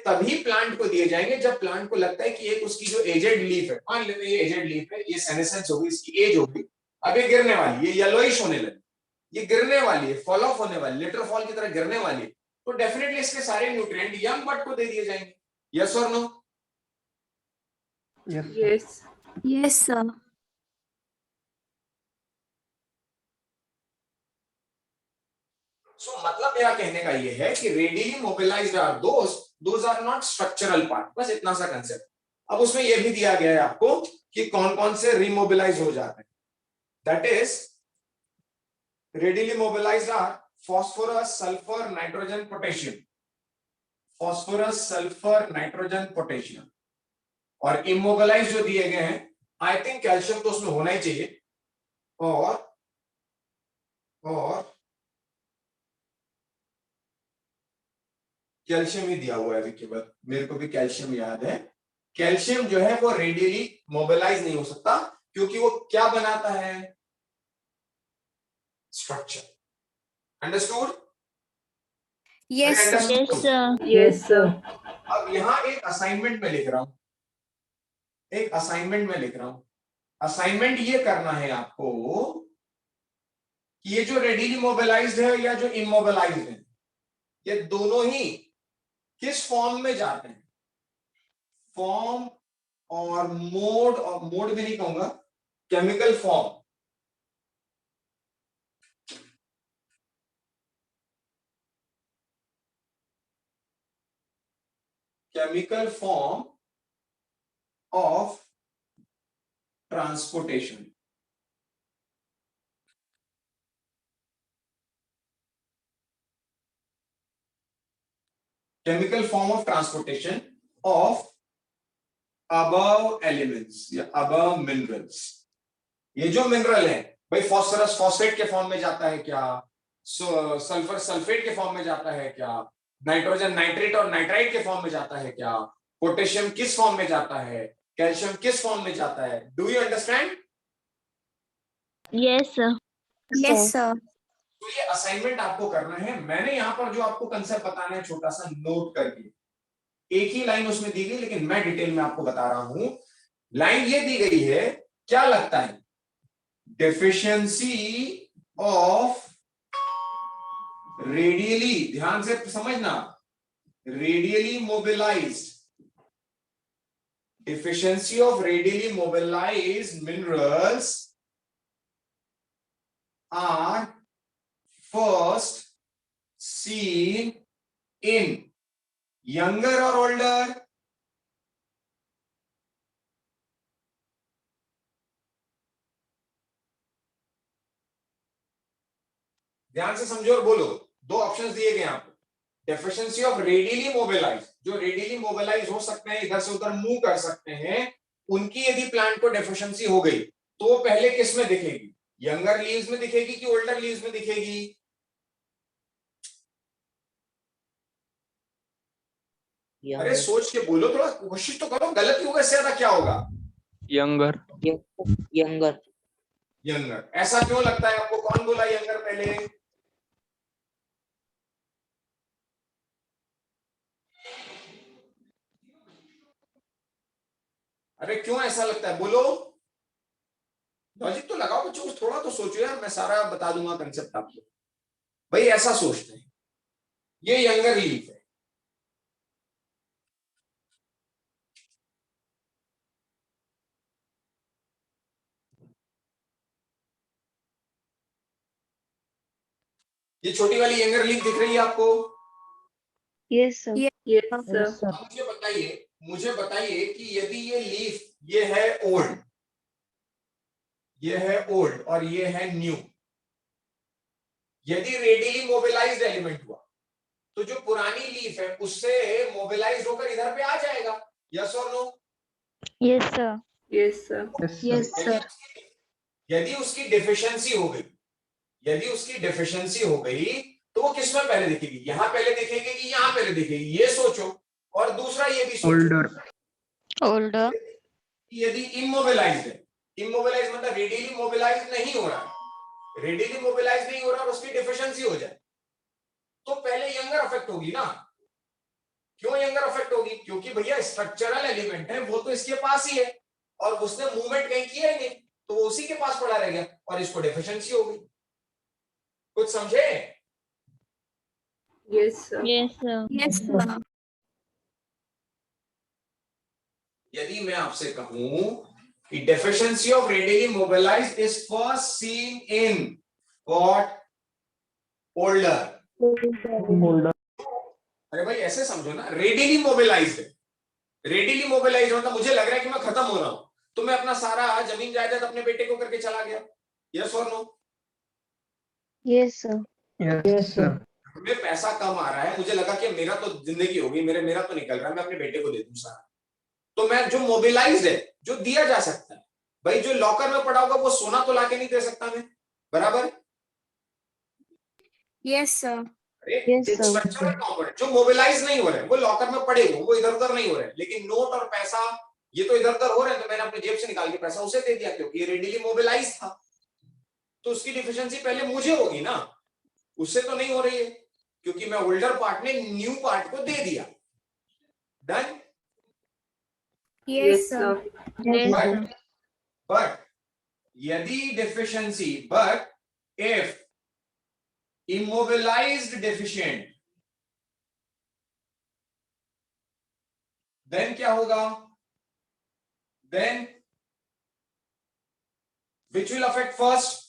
तभी प्लांट को दिए जाएंगे जब प्लांट को लगता है कि एक उसकी जो एजेड लीफ है, मान लेते हैं ये एजेड लीफ है, ये सेनेसेंस होगी, इसकी एज होगी, अब ये गिरने वाली, ये येलोइश होने लगी, ये गिरने वाली है, फॉल ऑफ होने वाली, लिटर फॉल की तरह गिरने वाली है, तो डेफिनेटली इसके सारे न्यूट्रिएंट यंग बड को दे दिए जाएंगे। यस और no? Yes. Yes. Yes, sir. So मतलब मेरा कहने का ये है कि radially mobilised are those are not structural part, बस इतना सा कंसेप्ट। अब उसमें यह भी दिया गया है आपको कि कौन कौन से रिमोबिलाइज हो जाते हैं। That is radially mobilised are phosphorus, sulphur, nitrogen, potassium. Phosphorus, sulphur, nitrogen, potassium. और इमोबिलाइज जो दिए गए हैं, आई थिंक कैल्शियम तो उसमें होना ही चाहिए, और कैल्शियम ही दिया हुआ है अभी केवल, मेरे को भी कैल्शियम याद है। कैल्शियम जो है वो रेडियली मोबिलाइज नहीं हो सकता, क्योंकि वो क्या बनाता है? Structure. Understood? Yes, sir. Yes, sir. Yes, sir. अब यहां एक असाइनमेंट में लिख रहा हूं, असाइनमेंट ये करना है आपको कि ये जो रेडियली मोबिलाइज्ड है या जो इमोबिलाइज्ड है, ये दोनों ही किस फॉर्म में जाते हैं? फॉर्म और मोड भी नहीं कहूंगा, chemical form. Chemical form of transportation. Chemical form of transportation of above elements या above minerals। ये जो मिनरल है भाई फॉस्फोरस फॉस्फेट के फॉर्म में जाता है क्या, सल्फर सल्फेट के फॉर्म में जाता है क्या, नाइट्रोजन नाइट्रेट और नाइट्राइट के फॉर्म में जाता है क्या, पोटेशियम किस फॉर्म में जाता है, कैल्शियम किस फॉर्म में जाता है? Do you understand? Yes, sir. Yes, sir. तो ये असाइनमेंट आपको करना है। मैंने यहाँ पर जो आपको कंसेप्ट बताना है छोटा सा नोट करके, एक ही लाइन उसमें दी गई लेकिन मैं डिटेल में आपको बता रहा हूं। लाइन ये दी गई है, क्या लगता है? डेफिशिएंसी ऑफ रेडियली, ध्यान से समझना, radially mobilised, deficiency of radially mobilized minerals are first seen in younger or older? ध्यान से समझो और बोलो। दो ऑप्शंस दिए गए आपको। डेफिशिएंसी ऑफ रेडियली मोबिलाइज, जो रेडियली मोबिलाइज हो सकते हैं, इधर से उधर मूव कर सकते हैं, उनकी यदि प्लांट को डेफिशिएंसी हो गई तो वो पहले किस में दिखेगी? यंगर लीव्स में दिखेगी कि ओल्डर लीव्स में दिखेगी? अरे सोच के बोलो, थोड़ा कोशिश तो करो, गलत ही होगा, इससे ज्यादा क्या होगा? Younger younger younger. ऐसा क्यों लगता है आपको? कौन बोला यंगर पहले? अरे क्यों ऐसा लगता है, बोलो। लॉजिक तो लगाओ बच्चों, थोड़ा तो सोचो यार, मैं सारा बता दूंगा कंसेप्ट आपको। भाई ऐसा सोचते हैं, ये यंगर लीफ है, ये छोटी वाली यंगर लीफ दिख रही है आपको? Yes, sir. Yes, sir. अब मुझे बताइए कि यदि ये लीफ, ये है ओल्ड, ये है ओल्ड और ये है न्यू, यदि रेडियली मोबिलाइज्ड एलिमेंट हुआ तो जो पुरानी लीफ है उससे मोबिलाइज होकर इधर पे आ जाएगा। यस और no? Yes, sir. Yes sir Yes, sir. यदि उसकी डेफिशिएंसी हो गई, यदि उसकी डेफिशिएंसी हो गई तो वो किस में पहले दिखेगी? यहां पहले दिखेगी कि यहां पहले दिखेगी? ये सोचो। और दूसरा ये भी सोचो, older, Older. यदि इमोबिलाइज्ड है, इमोबिलाइज मतलब रेडियली मोबिलाइज नहीं हो रहा है, रेडियली मोबिलाइज नहीं हो रहा और उसकी डेफिशिएंसी हो जाए तो पहले यंगर अफेक्ट होगी ना। क्यों यंगर अफेक्ट होगी? क्योंकि भैया स्ट्रक्चरल एलिमेंट है, वो तो इसके पास ही है और उसने मूवमेंट कहीं किया ही नहीं, तो वो उसी के पास पड़ा रह गया और इसको डेफिशिएंसी हो गई। कुछ समझे? Yes sir Yes, sir. Yes, sir. यदि मैं आपसे कहूं कि deficiency of radially mobilised is first seen in what? Older. अरे भाई ऐसे समझो ना, रेडियली मोबिलाइज्ड है, रेडियली मोबिलाइज्ड मतलब मुझे लग रहा है कि मैं खत्म हो रहा हूं तो मैं अपना सारा जमीन जायदाद अपने बेटे को करके चला गया। यस और no? Yes, sir. yes sir, हमें पैसा कम आ रहा है, मुझे लगा कि मेरा तो जिंदगी होगी, मेरा तो निकल रहा है, मैं अपने बेटे को दे दूं सारा। तो मैं जो मोबिलाइज्ड है, जो दिया जा सकता है, भाई जो लॉकर में पड़ा होगा वो सोना तो लाके नहीं दे सकता मैं, बराबर? Yes, sir. अरे Yes, sir. स्ट्रक्चरल कंपोनेंट जो मोबिलाइज नहीं हो रहे, वो लॉकर में पड़े हो, वो इधर उधर नहीं हो रहे, लेकिन नोट और पैसा ये तो इधर उधर हो रहे हैं, तो मैंने अपने जेब से निकाल के पैसा उसे दे दिया क्योंकि ये रेडियली मोबिलाइज था। तो उसकी डिफिशिएंसी पहले मुझे होगी ना, उससे तो नहीं हो रही है क्योंकि मैं ओल्डर पार्ट ने न्यू पार्ट को दे दिया। Done? Yes, sir. Yes, sir. But यदि deficiency, but if immobilized deficient, then क्या होगा? Then which will affect first?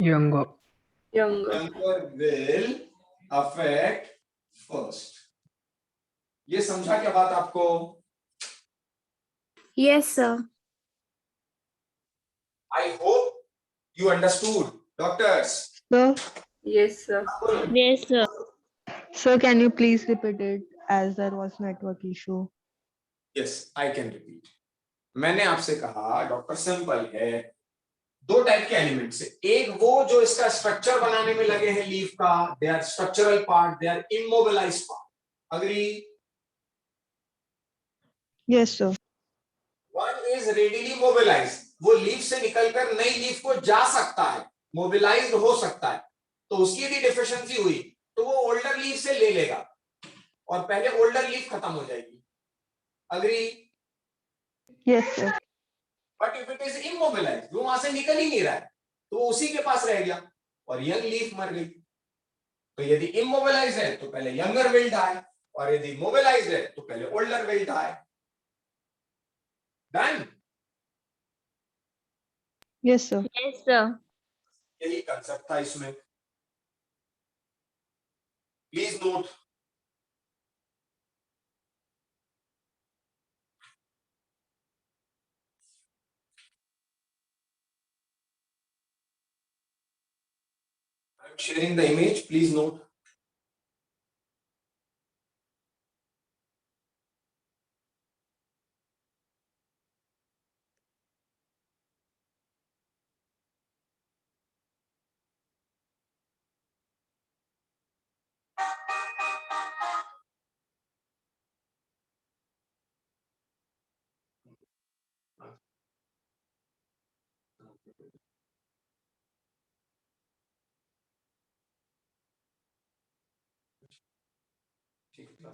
younger, younger Younger will affect first. ये समझा क्या बात आपको? Yes, sir. I hope you understood, doctors. Sir, yes sir Yes, sir. sir, can you please repeat it as there was network issue? Yes, I can repeat. मैंने आपसे कहा doctor simple है, दो टाइप के एलिमेंट्स है, एक वो जो इसका स्ट्रक्चर बनाने में लगे हैं लीफ का, they are structural part, they are immobilised part, agree? Yes, sir. One is readily mobilised, वो लीफ से निकलकर नई लीफ को जा सकता है, मोबिलाइज्ड हो सकता है, तो उसकी यदि डिफिशियंसी हुई तो वो ओल्डर लीफ से ले लेगा और पहले ओल्डर लीफ खत्म हो जाएगी, agree? Yes, sir. But if it is immobilised, वो वहां से निकल ही नहीं रहा है, तो वो उसी के पास रह गया और यंग लीफ मर गई। तो यदि इमोबिलाइज्ड है तो पहले यंगर विल डाई, और यदि मोबिलाइज्ड है तो पहले older will die. Done? Yes, sir. Yes, sir. यही कंसेप्ट था इसमें, please note. I am sharing the image, please note. ठीक है,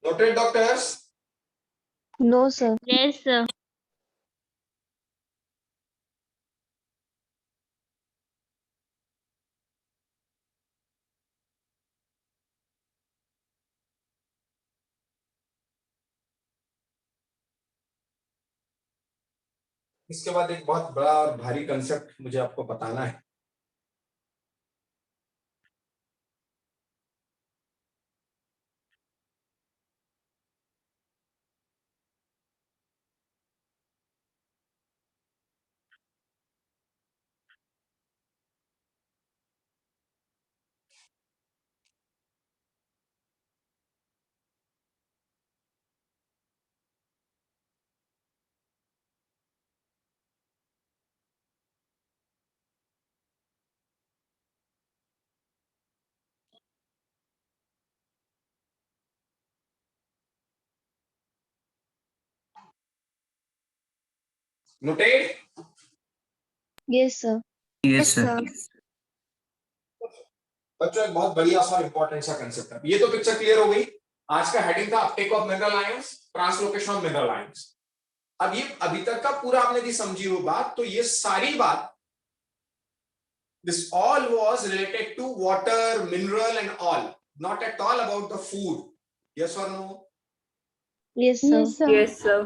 noted doctors? No, sir. Yes, sir. इसके बाद एक बहुत बड़ा और भारी कंसेप्ट मुझे आपको बताना है। Noted? Yes, sir. Yes, sir. बच्चों एक बहुत बढ़िया सा इंपॉर्टेंट सा कंसेप्ट है। ये तो पिक्चर क्लियर हो गई। आज का हेडिंग था Uptake of mineral ions, translocation of mineral ions. अब ये अभी तक का पूरा आपने यदि समझी हो बात, तो ये सारी बात, this all was related to water, mineral and all, not at all about the food. Yes or no? Yes, sir. Yes, sir. Yes, sir.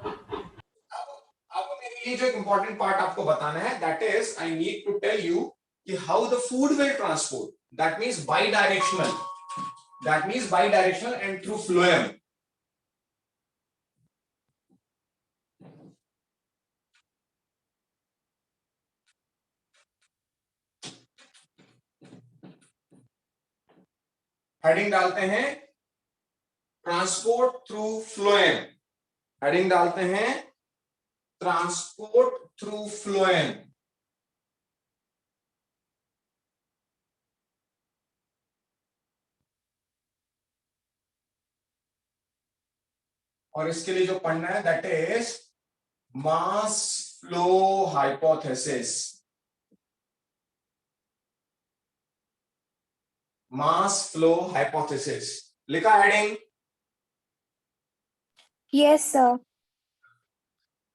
अब मेरे लिए जो एक इंपॉर्टेंट पार्ट आपको बताना है, that is I need to tell you कि how the food will transport. That means bidirectional, and through phloem. Heading डालते हैं ट्रांसपोर्ट थ्रू फ्लोएम, हेडिंग डालते हैं ट्रांसपोर्ट थ्रू फ्लोएम। और इसके लिए जो पढ़ना है that is mass flow hypothesis. Mass flow hypothesis लिखा हेडिंग। Yes, sir.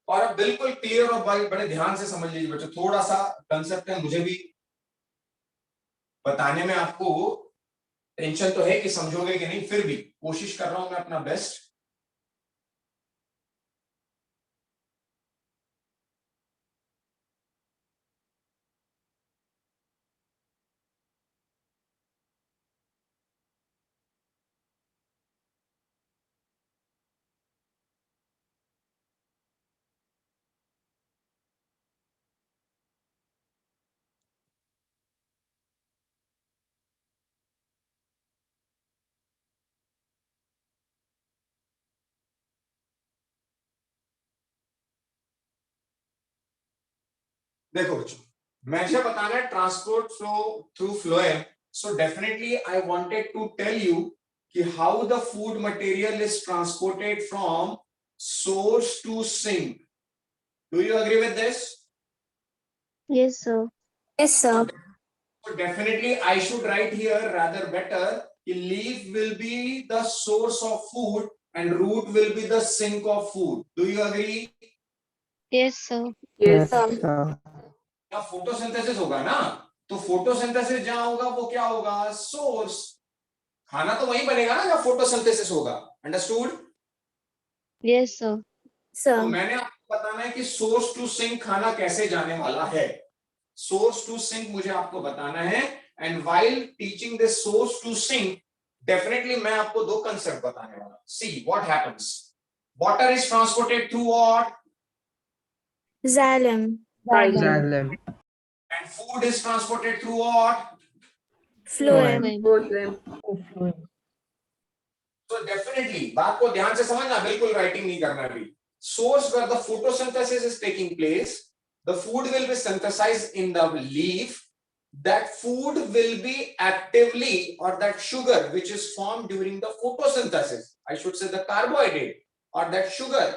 और अब बिल्कुल क्लियर और बड़े ध्यान से समझ लीजिए बच्चों, थोड़ा सा कंसेप्ट है, मुझे भी बताने में आपको टेंशन तो है कि समझोगे कि नहीं, फिर भी कोशिश कर रहा हूं मैं अपना बेस्ट। देखो बच्चों, मुझे बताना है transport flow through phloem. So definitely I wanted to tell you कि how the food material is transported from source to sink. Do you agree with this? Yes, sir. Yes, sir. So definitely I should write here rather better कि leaf will be the source of food and root will be the sink of food. Do you agree? Yes, sir. Yes, sir. या photosynthesis होगा ना, तो photosynthesis जहां होगा वो क्या होगा? सोर्स। खाना तो वहीं बनेगा ना जहां फोटोसिंथेसिस होगा। अंडरस्टूड? Yes, sir. तो Sir. मैंने आपको बताना है कि सोर्स टू सिंक खाना कैसे जाने वाला है। सोर्स टू सिंक मुझे आपको बताना है, and while teaching this source to sink definitely मैं आपको दो कंसेप्ट बताने वाला हूं। See what happens, water is transported through what? Xylem. Xylem. And food is transported through what? Phloem. Both them. तो डेफिनेटली बात को ध्यान से समझना, बिल्कुल राइटिंग नहीं करना अभी। Source where the photosynthesis is taking place, the food will be synthesized in the leaf. That food will be actively, or that sugar which is formed during the photosynthesis, I should say the carbohydrate or that sugar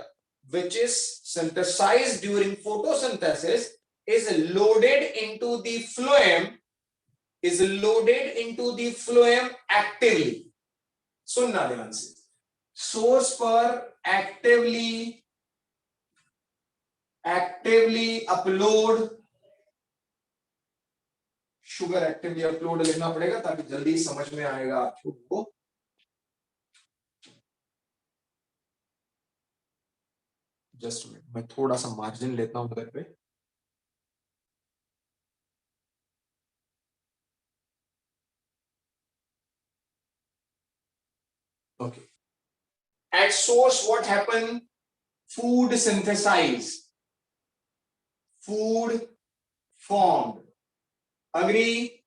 which is synthesized during photosynthesis is loaded into the phloem, actively. सुनना ध्यान से, source पर actively upload, sugar actively upload लिखना पड़ेगा ताकि जल्दी समझ में आएगा आपको। जस्ट मिनट, मैं थोड़ा सा मार्जिन लेता हूं उधर पे। Okay, at source what happen? Food synthesise, food formed. Agree?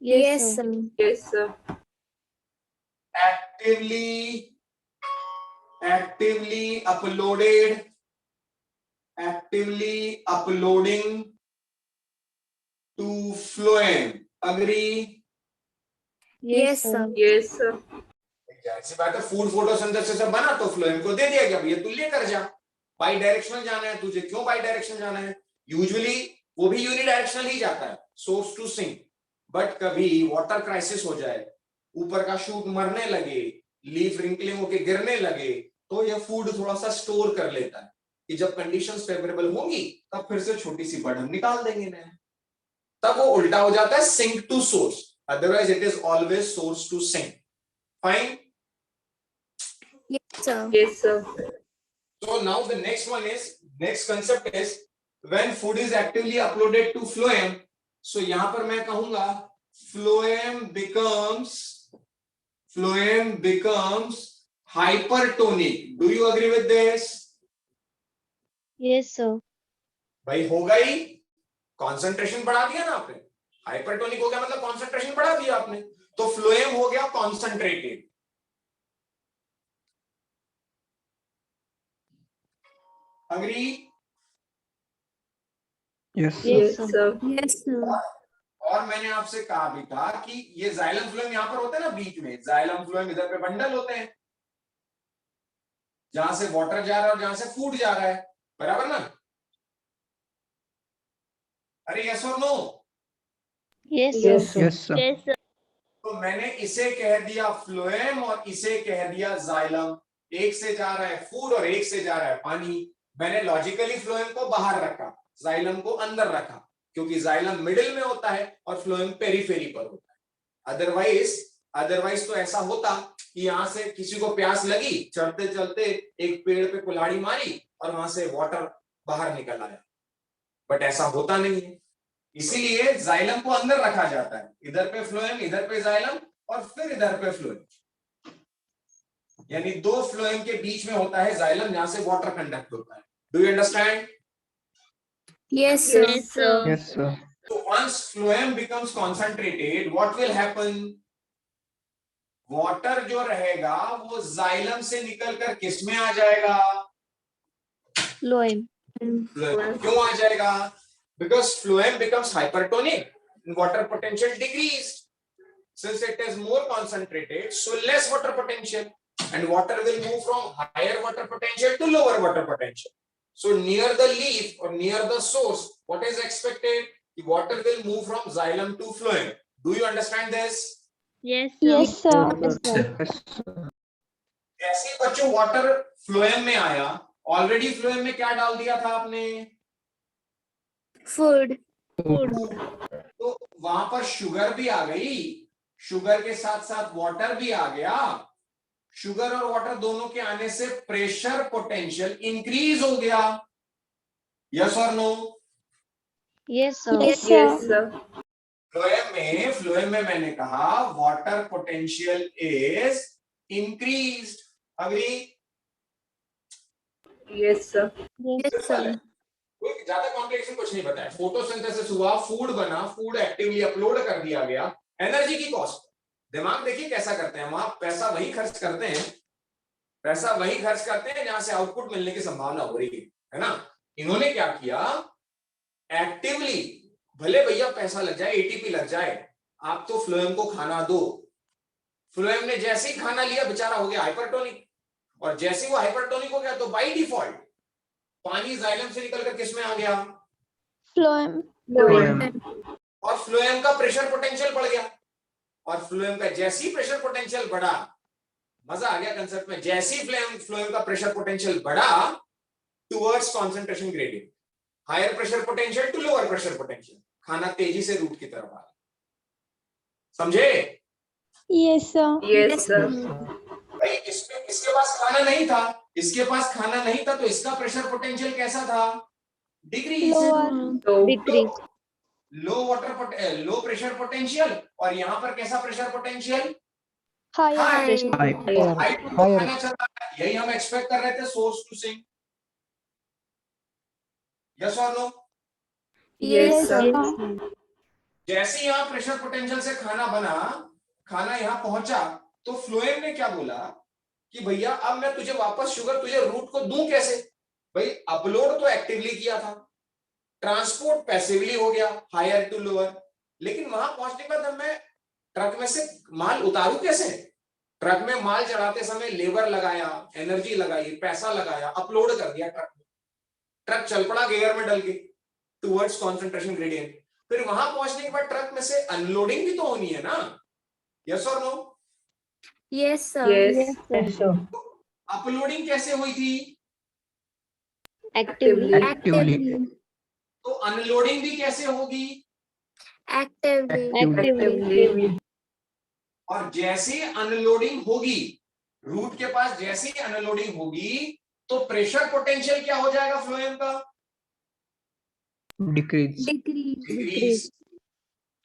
Yes, sir. Yes, sir. Actively uploaded, actively uploading to phloem. Agree? Yes, sir. Yes, sir. ऐसी बात है, फूड फोटोसिंथेसिस से बना तो फ्लोएम को दे दिया गया, भैया तू लेकर जा। बाई डायरेक्शनल जाना है तुझे, क्यों बाई डायरेक्शनल जाना है? यूजुअली वो भी यूनिडायरेक्शनल ही जाता है, सोर्स टू सिंक। बट कभी वाटर क्राइसिस हो जाए, ऊपर का शूट मरने लगे, लीफ रिंकलिंग होके गिरने लगे, तो ये फूड थोड़ा सा स्टोर कर लेता है कि जब कंडीशंस फेवरेबल होंगी तब फिर से छोटी सी बर्डन निकाल देंगे नया। तब वो उल्टा हो जाता है, sink to source, otherwise it is always source to sink. Fine? Yes, sir. Yes, sir. So now the next concept is when food is actively uploaded to phloem. So यहां पर मैं कहूंगा phloem becomes hypertonic. Do you agree with this? Yes, sir. भाई होगा ही, concentration बढ़ा दिया ना आपने। हाइपरटोनिक हो गया मतलब कॉन्सेंट्रेशन बढ़ा दिया आपने, तो फ्लोएम हो गया concentrated. Agree? Yes. Yes, sir. Yes, sir. और मैंने आपसे कहा भी था कि ये जाइलम फ्लोएम यहां पर होता है ना बीच में, जाइलम फ्लोएम इधर पे बंडल होते हैं जहां से वाटर जा रहा है और जहां से फूड जा रहा है, बराबर ना? अरे यस और no? Yes, Yes, sir. sir. Yes, sir. Yes, sir. तो मैंने इसे कह दिया फ्लोएम और इसे कह दिया जाइलम। एक से जा रहा है फूड और एक से जा रहा है पानी। मैंने लॉजिकली फ्लोएम को बाहर रखा, जाइलम को अंदर रखा, क्योंकि जाइलम मिडिल में होता है और फ्लोएम पेरिफेरी पर होता है। अदरवाइज तो ऐसा होता कि यहां से किसी को प्यास लगी, चढ़ते चलते एक पेड़ पे कुल्हाड़ी मारी और वहां से वाटर बाहर निकल आया, बट ऐसा होता नहीं है। इसीलिए जाइलम को अंदर रखा जाता है, इधर पे फ्लोएम, इधर पे जाइलम और फिर इधर पे फ्लोएम, यानी दो फ्लोएम के बीच में होता है जाइलम, जहां से वाटर कंडक्ट होता है। Do you understand? Yes, sir. Yes, sir. Yes, sir. So once phloem becomes concentrated, what will happen? Water जो रहेगा वो जाइलम से निकलकर किस में आ जाएगा? Phloem. Phloem. क्यों आ जाएगा? Because phloem becomes hypertonic, water potential decreased. Since it is more concentrated, so less water potential, and water will move from higher water potential to lower water potential. So near the leaf or near the source, what is expected? The water will move from xylem to phloem. Do you understand this? Yes, sir. Yes, sir. Yes, sir. Yes, sir. ऐसे ही बच्चों water phloem में आया, already phloem में क्या डाल दिया था आपने? Food. Food. तो वहां पर शुगर भी आ गई, शुगर के साथ साथ वाटर भी आ गया। शुगर और वाटर दोनों के आने से प्रेशर पोटेंशियल इंक्रीज हो गया। यस और no? Yes, sir. Yes, sir. Yes, sir. Phloem में मैंने कहा water potential is increased. Agree? Yes, sir. Yes, sir. कोई ज्यादा कॉम्प्लिकेशन कुछ नहीं बताया। फोटोसिंथेसिस हुआ, फूड बना, फूड एक्टिवली अपलोड कर दिया गया। एनर्जी की कॉस्ट, दिमाग देखिए कैसा करते हैं, वहां पैसा वही खर्च करते हैं, पैसा वही खर्च करते हैं जहां से आउटपुट मिलने की संभावना हो रही है ना। इन्होंने क्या किया, एक्टिवली, भले भैया पैसा लग जाए, एटीपी लग जाए, आप तो फ्लोएम को खाना दो। फ्लोएम ने जैसे ही खाना लिया बेचारा हो गया हाइपरटोनिक, और जैसे ही वो हाइपरटोनिक हो गया तो बाय डिफॉल्ट पानी जाइलम से निकलकर किस में आ गया? Phloem. Phloem. और फ्लोएम का प्रेशर पोटेंशियल बढ़ गया, और फ्लोएम का जैसे ही प्रेशर पोटेंशियल बढ़ा, मजा आ गया कंसेप्ट में, जैसे ही फ्लोएम का प्रेशर पोटेंशियल बढ़ा towards concentration gradient, higher pressure potential to lower pressure potential, खाना तेजी से रूट की तरफ आ रहा। समझे? Yes, sir. Yes, sir. भाई इसके पास खाना नहीं था, इसके पास खाना नहीं था, तो इसका प्रेशर पोटेंशियल कैसा था? Decrease. Lower. So, Decrease. Low pressure potential, और यहाँ पर कैसा प्रेशर पोटेंशियल? Higher. High. खाना चल रहा है, यही हम एक्सपेक्ट कर रहे थे सोर्स टू सिंक। यस और नो? yes, sir. sir. जैसे यहाँ प्रेशर पोटेंशियल से खाना बना, खाना यहाँ पहुंचा, तो फ्लोएम ने क्या बोला कि भैया अब मैं तुझे वापस शुगर, तुझे रूट को दूं कैसे? भाई अपलोड तो एक्टिवली किया था, ट्रांसपोर्ट पैसिवली हो गया हायर टू लोअर, लेकिन वहां पहुंचने के बाद अब मैं ट्रक में से माल उतारूं कैसे? ट्रक में माल चढ़ाते समय लेबर लगाया, एनर्जी लगाई, पैसा लगाया, अपलोड कर दिया ट्रक में, ट्रक चल पड़ा गियर में डल के टुवर्ड्स कंसंट्रेशन ग्रेडियंट। फिर वहां पहुंचने के बाद ट्रक में से अनलोडिंग भी तो होनी है ना। यस और no? Yes, sir. Yes. Yes, sir. Uploading कैसे हुई थी? Actively. Actively. तो अनलोडिंग भी कैसे होगी? Actively. Actively. और जैसे अनलोडिंग होगी, रूट के पास जैसे ही अनलोडिंग होगी, तो प्रेशर पोटेंशियल क्या हो जाएगा फ्लोएम का? Decrease. Decrease. डिक्रीज।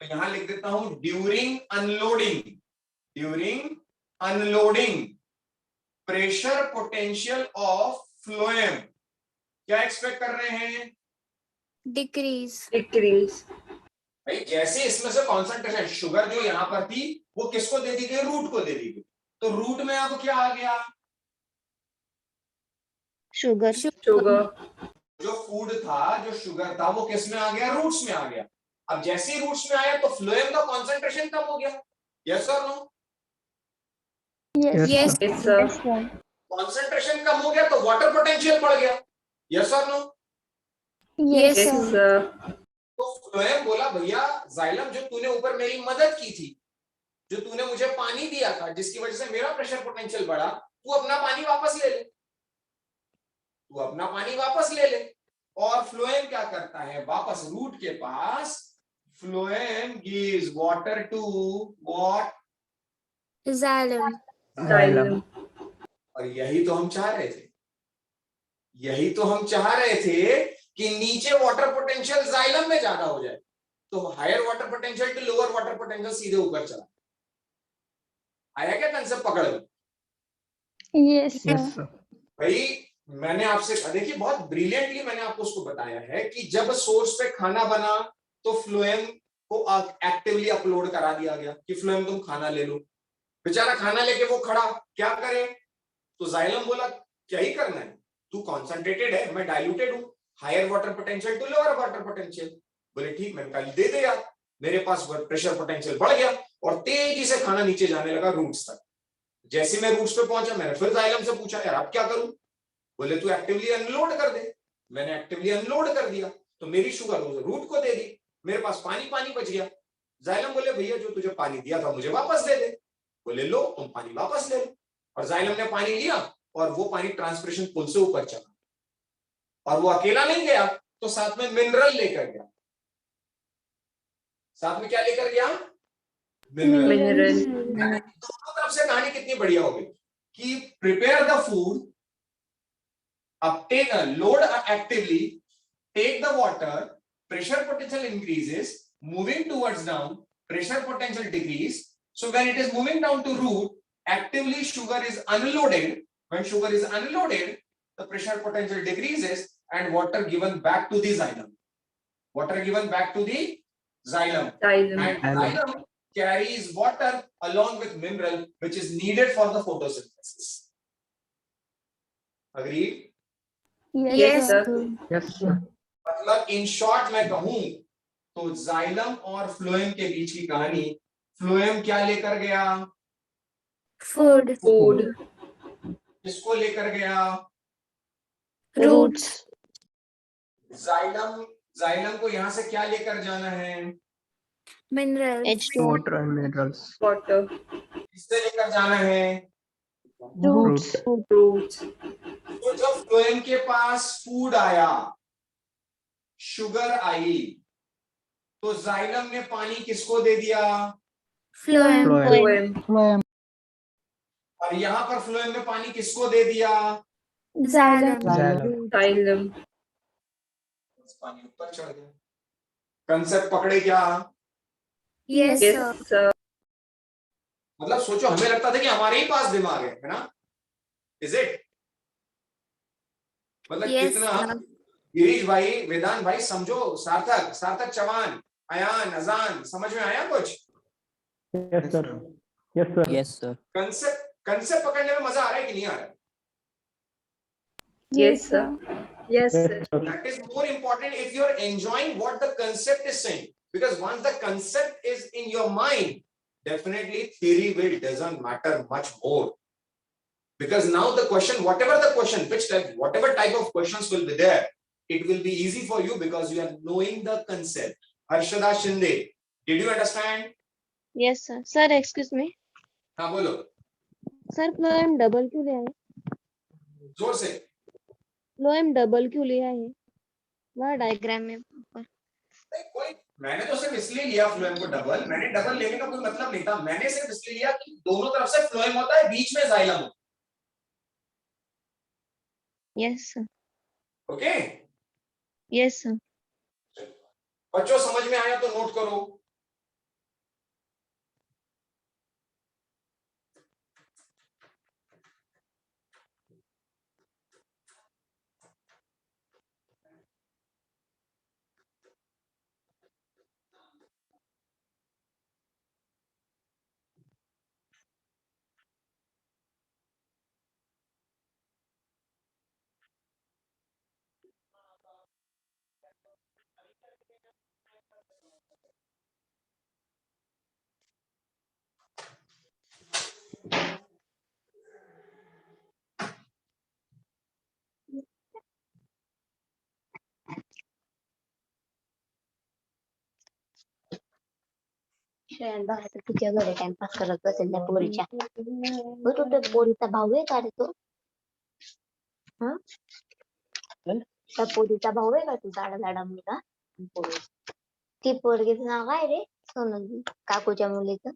तो यहां लिख देता हूं during unloading pressure potential of phloem क्या एक्सपेक्ट कर रहे हैं? Decrease. Decrease. भाई जैसे इसमें से कॉन्सेंट्रेशन शुगर जो यहां पर थी वो किसको दे दी गई? रूट को दे दी गई। तो रूट में अब क्या आ गया? Sugar. Sugar. जो फूड था, जो शुगर था, वो किस में आ गया? रूट्स में आ गया। अब जैसे ही रूट्स में आया तो फ्लोएम का कॉन्सेंट्रेशन कम हो गया। यस और no? Yes, Yes. sir. Yes, sir. Yes, sir. Concentration कम हो गया तो वाटर पोटेंशियल बढ़ गया। यस और no? Yes, Yes, sir. sir. तो फ्लोएम बोला भैया जाइलम जो तूने ऊपर मेरी मदद की थी, जो तूने मुझे पानी दिया था जिसकी वजह से मेरा प्रेशर पोटेंशियल बढ़ा, तू अपना पानी वापस ले ले, तू अपना पानी वापस ले ले। और फ्लोएम क्या करता है, वापस रूट के पास phloem gives water to what, Xylem. Xylem. और यही तो हम चाह रहे थे, यही तो हम चाह रहे थे कि नीचे वाटर पोटेंशियल जाइलम में ज्यादा हो जाए, तो higher water potential to lower water potential सीधे ऊपर चला। आया क्या कंसेप्ट पकड़ में? Yes, Yes, sir. भाई मैंने आपसे देखिए बहुत ब्रिलियंटली मैंने आपको उसको बताया है कि जब सोर्स पे खाना बना तो फ्लोएम को एक्टिवली अपलोड करा दिया गया कि फ्लोएम तुम खाना ले लो। बेचारा खाना लेके वो खड़ा, क्या करे, तो जाइलम बोला क्या ही करना है, तू कॉन्सेंट्रेटेड है, मैं डाइल्यूटेड हूं, higher water potential to lower water potential. बोले ठीक, मैंने कहा दे दे यार, मेरे पास प्रेशर पोटेंशियल बढ़ गया और तेजी से खाना नीचे जाने लगा रूट्स तक। जैसे मैं रूट्स पे पहुंचा, मैंने फिर जाइलम से पूछा यार अब क्या करूं, बोले तू एक्टिवली अनलोड कर दे। मैंने एक्टिवली अनलोड कर दिया तो मेरी शुगर रूट को दे दी, मेरे पास पानी पानी बच गया। जाइलम बोले भैया जो तुझे पानी दिया था मुझे वापस दे दे। बोले लो तुम पानी वापस ले लो, और जाइलम ने पानी लिया और वो पानी ट्रांसपिरेशन पुल से ऊपर चला, और वो अकेला नहीं गया तो साथ में मिनरल लेकर गया। साथ में क्या लेकर गया, मिनरल। Mineral. दोनों तरफ से कहानी कितनी बढ़िया हो गई कि prepare the food, uptake load actively, take the water, pressure potential increases, moving towards down, pressure potential decrease. So when it is moving down to root, actively sugar is unloaded. When sugar is unloaded, the pressure potential decreases and water given back to the xylem. Water given back to the xylem. Xylem. And xylem carries water along with mineral which is needed for the photosynthesis. Agreed? Yes, sir. Yes, sir. मतलब in short मैं कहूं तो xylem और phloem के बीच की कहानी, phloem क्या लेकर गया, Food. Food. किसको लेकर गया, Roots. जाइलम, जाइलम को यहां से क्या लेकर जाना है, Minerals. H2O. Water and minerals. Water. किससे लेकर जाना है। Roots. Roots. तो जब फ्लोएम के पास फूड आया, शुगर आई, तो जाइलम ने पानी किसको दे दिया, Phloem. Phloem. Poem. और यहां पर फ्लोएम ने पानी किसको दे दिया, Xylem. Xylem. Xylem. पानी ऊपर चढ़ गया। कंसेप्ट पकड़े क्या, Yes, Yes, sir. sir. मतलब सोचो हमें लगता था कि हमारे ही पास दिमाग है ना, इज इट, मतलब Yes, कितना, sir. गिरीश भाई, वेदांत भाई, समझो, सार्थक, सार्थक चौहान, अयान, अजान, समझ में आया कुछ, Yes, sir. Yes, sir. Yes, sir. Concept पकड़ने में मजा आ रहा है कि नहीं आ रहा है, Yes, sir. Yes, sir. Yes, sir. that is more important if you are enjoying what the concept is saying, because once the concept is in your mind, definitely theory will doesn't matter much more, because now the question, whatever the question, which type, whatever type of questions will be there, it will be easy for you because you are knowing the concept. Harshada Shinde, did you understand? Yes, sir. Sir, excuse me. हाँ बोलो, Sir, phloem double क्यों लिया है? जोर से। Phloem double क्यों लिया है? वहाँ डायग्राम में ऊपर। कोई, मैंने तो सिर्फ इसलिए लिया फ्लोएम को डबल, मैंने डबल लेने का कोई मतलब नहीं था, मैंने सिर्फ इसलिए लिया कि दोनों तरफ से फ्लोएम होता है, बीच में जाइलम होता Yes, sir. है, ओके। Yes, sir. बच्चों समझ में आया तो नोट करो। बाहेर तुझ्या घरी टाइमपास करत बसेल त्या पोरीच्या हो तो त्या पोरीचा भाऊ आहे का रे तो हं? त्या पोरीचा भाऊ आहे का तू जाडा जाडा मुलगा पोरी. ती पोरगीचं नाव काय रे सोनल काकूच्या मुलीचं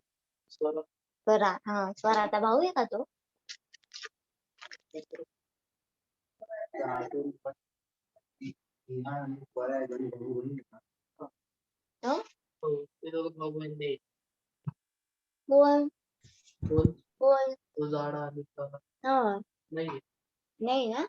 स्वरा. हा स्वराचा भाऊ आहे का तो हं? कोण कोण हा नाही ना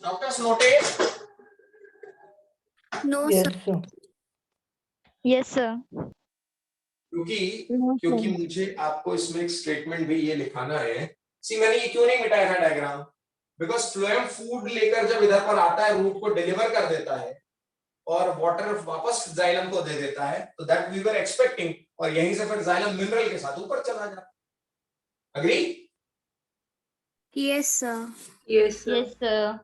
Doctors noted. No, Yes, sir. sir. Yes, sir. क्योंकि मुझे आपको इसमें एक स्टेटमेंट भी ये लिखाना है. सी मैंने ये क्यों नहीं मिटाया था डायग्राम? बिकॉज फ्लोएम फूड लेकर जब इधर पर आता है रूट को डिलीवर कर देता है और वाटर वापस जाइलम को दे देता है, तो दैट वी वर एक्सपेक्टिंग, और यहीं से फिर जाइलम मिनरल के साथ ऊपर चला जाता. Agree? Yes, sir. Yes, sir. Yes, sir.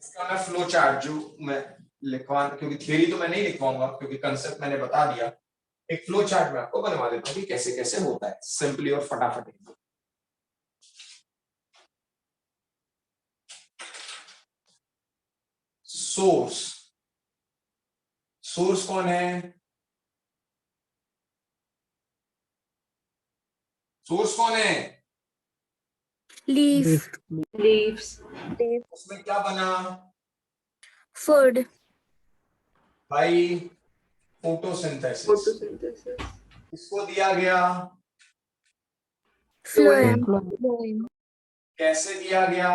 इसका मैं फ्लो चार्ट जो मैं लिखवा, क्योंकि थ्योरी तो मैं नहीं लिखवाऊंगा क्योंकि कंसेप्ट मैंने बता दिया, एक फ्लो चार्ट में आपको बनवा देता हूं कि कैसे कैसे होता है सिंपली और फटाफट. सोर्स, सोर्स कौन है? सोर्स कौन है? Leaf. Leaves. उसमें क्या बना Food. भाई? फोटोसिंथेसिस. Photosynthesis. इसको दिया गया, Phloem. कैसे दिया गया?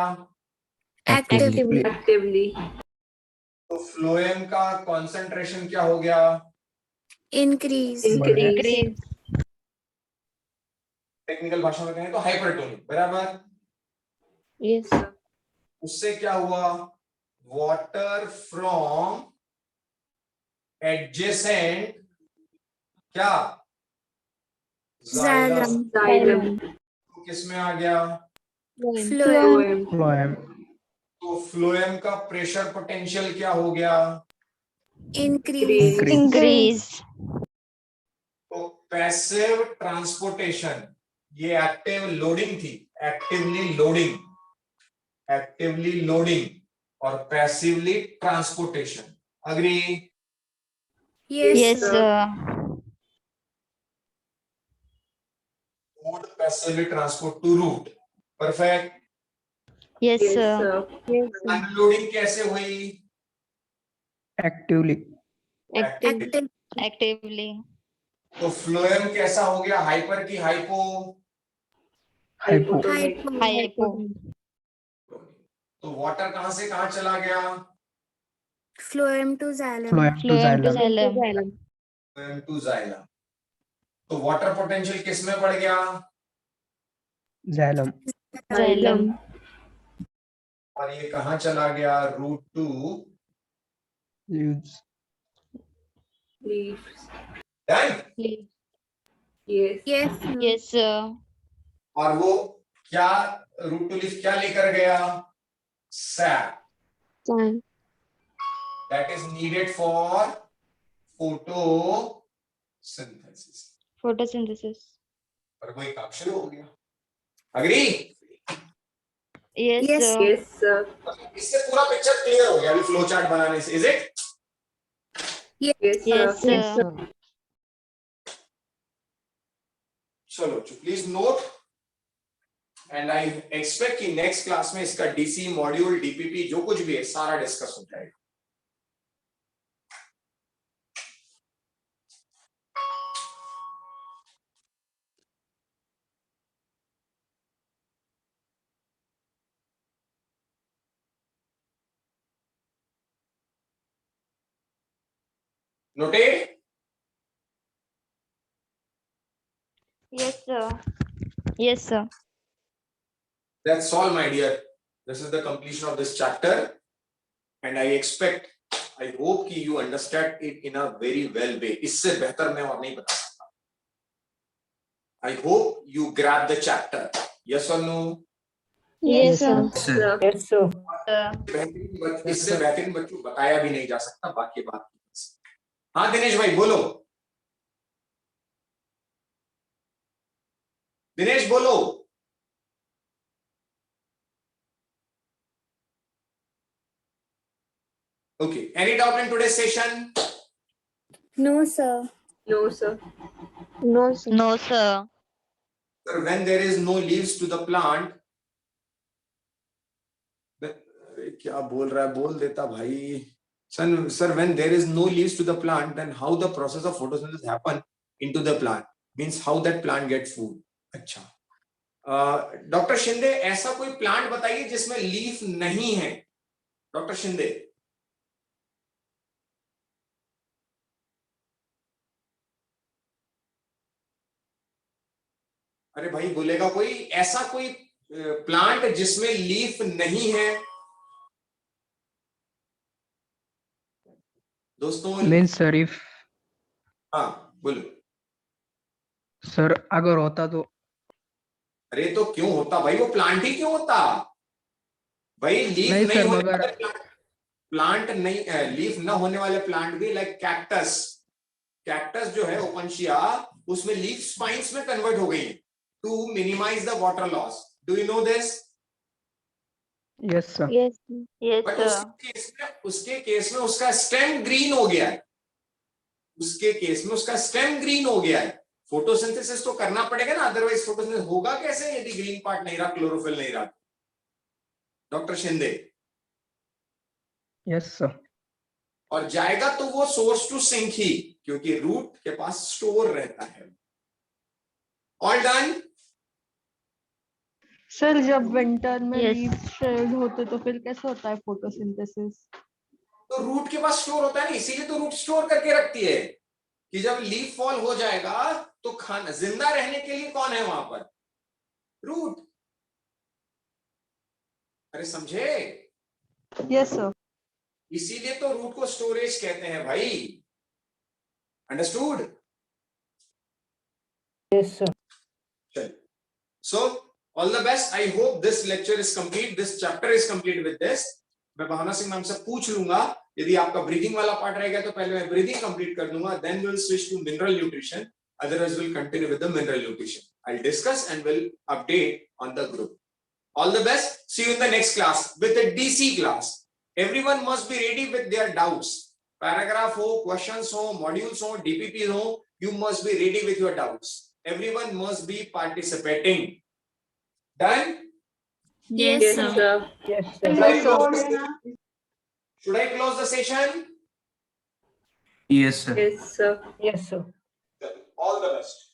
Actively. Actively. तो फ्लोएम का कंसंट्रेशन क्या हो गया? Increase. Increase. टेक्निकल भाषा में कहें तो हाइपरटोनिक. बराबर. Yes. उससे क्या हुआ? वाटर फ्रॉम एडजेसेंट क्या? Xylem. Xylem. तो किस में आ गया? Phloem. Phloem. Phloem. तो फ्लोएम का प्रेशर पोटेंशियल क्या हो गया? Increase. Increase. तो पैसिव ट्रांसपोर्टेशन, ये एक्टिव लोडिंग थी, एक्टिवली लोडिंग, एक्टिवली लोडिंग और passively transportation. Agree? Yes, sir. Would passively transport to root. Perfect. Yes, Yes, sir. sir. Unloading कैसे हुई? Actively. Active. Actively. तो फ्लोएम कैसा हो गया? हाइपर की हाइपो? Hypotonic. Hypo. तो वाटर कहां से कहां चला गया? Phloem to xylem. Phloem to Phloem to xylem. xylem. Phloem to xylem. तो वाटर पोटेंशियल किस में बढ़ गया? Xylem. Xylem. और ये कहां चला गया? Root to Leaves. Leaves. Done. Yes. Yes, sir. Yes, sir. और वो क्या रूट टू लीफ क्या लेकर गया? SAP. That is needed for photosynthesis. Photosynthesis. और वो एक ऑप्शन हो गया. Agree? Yes, Yes. sir. Yes, sir. इससे पूरा पिक्चर क्लियर हो गया अभी फ्लो चार्ट बनाने से. Is it? Yes, sir. Yes, sir. चलो please note and I expect कि नेक्स्ट क्लास में इसका डीसी मॉड्यूल डीपीपी जो कुछ भी है सारा डिस्कस हो जाएगा. Noted? Yes, sir. Yes, sir. That's all, my dear. This is the completion of this chapter, and I expect, I hope कि you understand it in a very well way. इससे बेहतर मैं और नहीं बता सकता. I hope you grab the chapter. Yes or no? Yes, sir. Sir. Yes, sir. इससे बेहतरीन बच्चों बताया भी नहीं जा सकता. बाकी बात. हाँ दिनेश भाई बोलो. दिनेश बोलो. Okay. Any doubt in today's session? No, sir. No, sir. No, sir. No, sir. Sir, when there is no leaves to the plant, क्या बोल रहा है बोल देता भाई. Sir, when there is no leaves to the plant, then how the process of photosynthesis happen into the plant? Means how that plant get food. अच्छा. Doctor Shinde ऐसा कोई प्लांट बताइए जिसमें लीफ नहीं है. डॉक्टर शिंदे. अरे भाई बोलेगा कोई ऐसा कोई प्लांट जिसमें लीफ नहीं है. दोस्तों Means sir, if हाँ बोलो. sir अगर होता तो अरे तो क्यों होता भाई, वो प्लांट ही क्यों होता भाई. लीफ नहीं नहीं सर, होने मगर वाले प्लांट नहीं, लीफ ना होने वाले प्लांट भी लाइक कैक्टस. कैक्टस जो है ओपनशिया, उसमें लीफ स्पाइन्स में कन्वर्ट हो गई है to minimize the water loss. Do you know this? yes sir. Yes. Yes, but sir. उसके केस में उसका स्टेम ग्रीन हो गया है. उसके केस में उसका स्टेम ग्रीन हो गया है. फोटोसिंथेसिस तो करना पड़ेगा ना, अदरवाइज फोटोसिंथेसिस होगा कैसे यदि ग्रीन पार्ट नहीं रहा, क्लोरोफिल नहीं रहा. डॉक्टर शिंदे. Yes sir. और जाएगा तो वो सोर्स टू सिंक ही, क्योंकि रूट के पास स्टोर रहता है. All done. सर जब विंटर में Yes. लीव्स शेड होते तो फिर कैसे होता है फोटोसिंथेसिस? तो रूट के पास स्टोर होता है ना, इसीलिए तो रूट स्टोर करके रखती है कि जब लीफ फॉल हो जाएगा तो खाना जिंदा रहने के लिए कौन है वहां पर? रूट. अरे समझे? Yes sir. इसीलिए तो रूट को स्टोरेज कहते हैं भाई. Understood? Yes sir. So all the best. I hope this lecture is complete. This chapter is complete with this. मैं भावना सिंह मैम से पूछ लूंगा, यदि आपका ब्रीदिंग वाला पार्ट रहेगा तो पहले मैं ब्रीदिंग कंप्लीट कर दूंगा, then we'll switch to mineral nutrition. Otherwise we'll continue with the mineral nutrition. I'll discuss and we'll update on the group. All the best. See you in the next class with the DC class. Everyone must be ready with their doubts. Paragraph ho, questions ho, modules ho, DPP ho, you must be ready with your doubts. Everyone must be participating. Done? Yes, Yes, sir. sir. Yes Should sir. I close the- should I close the session? Yes, sir. Yes, sir. Yes sir. All the best.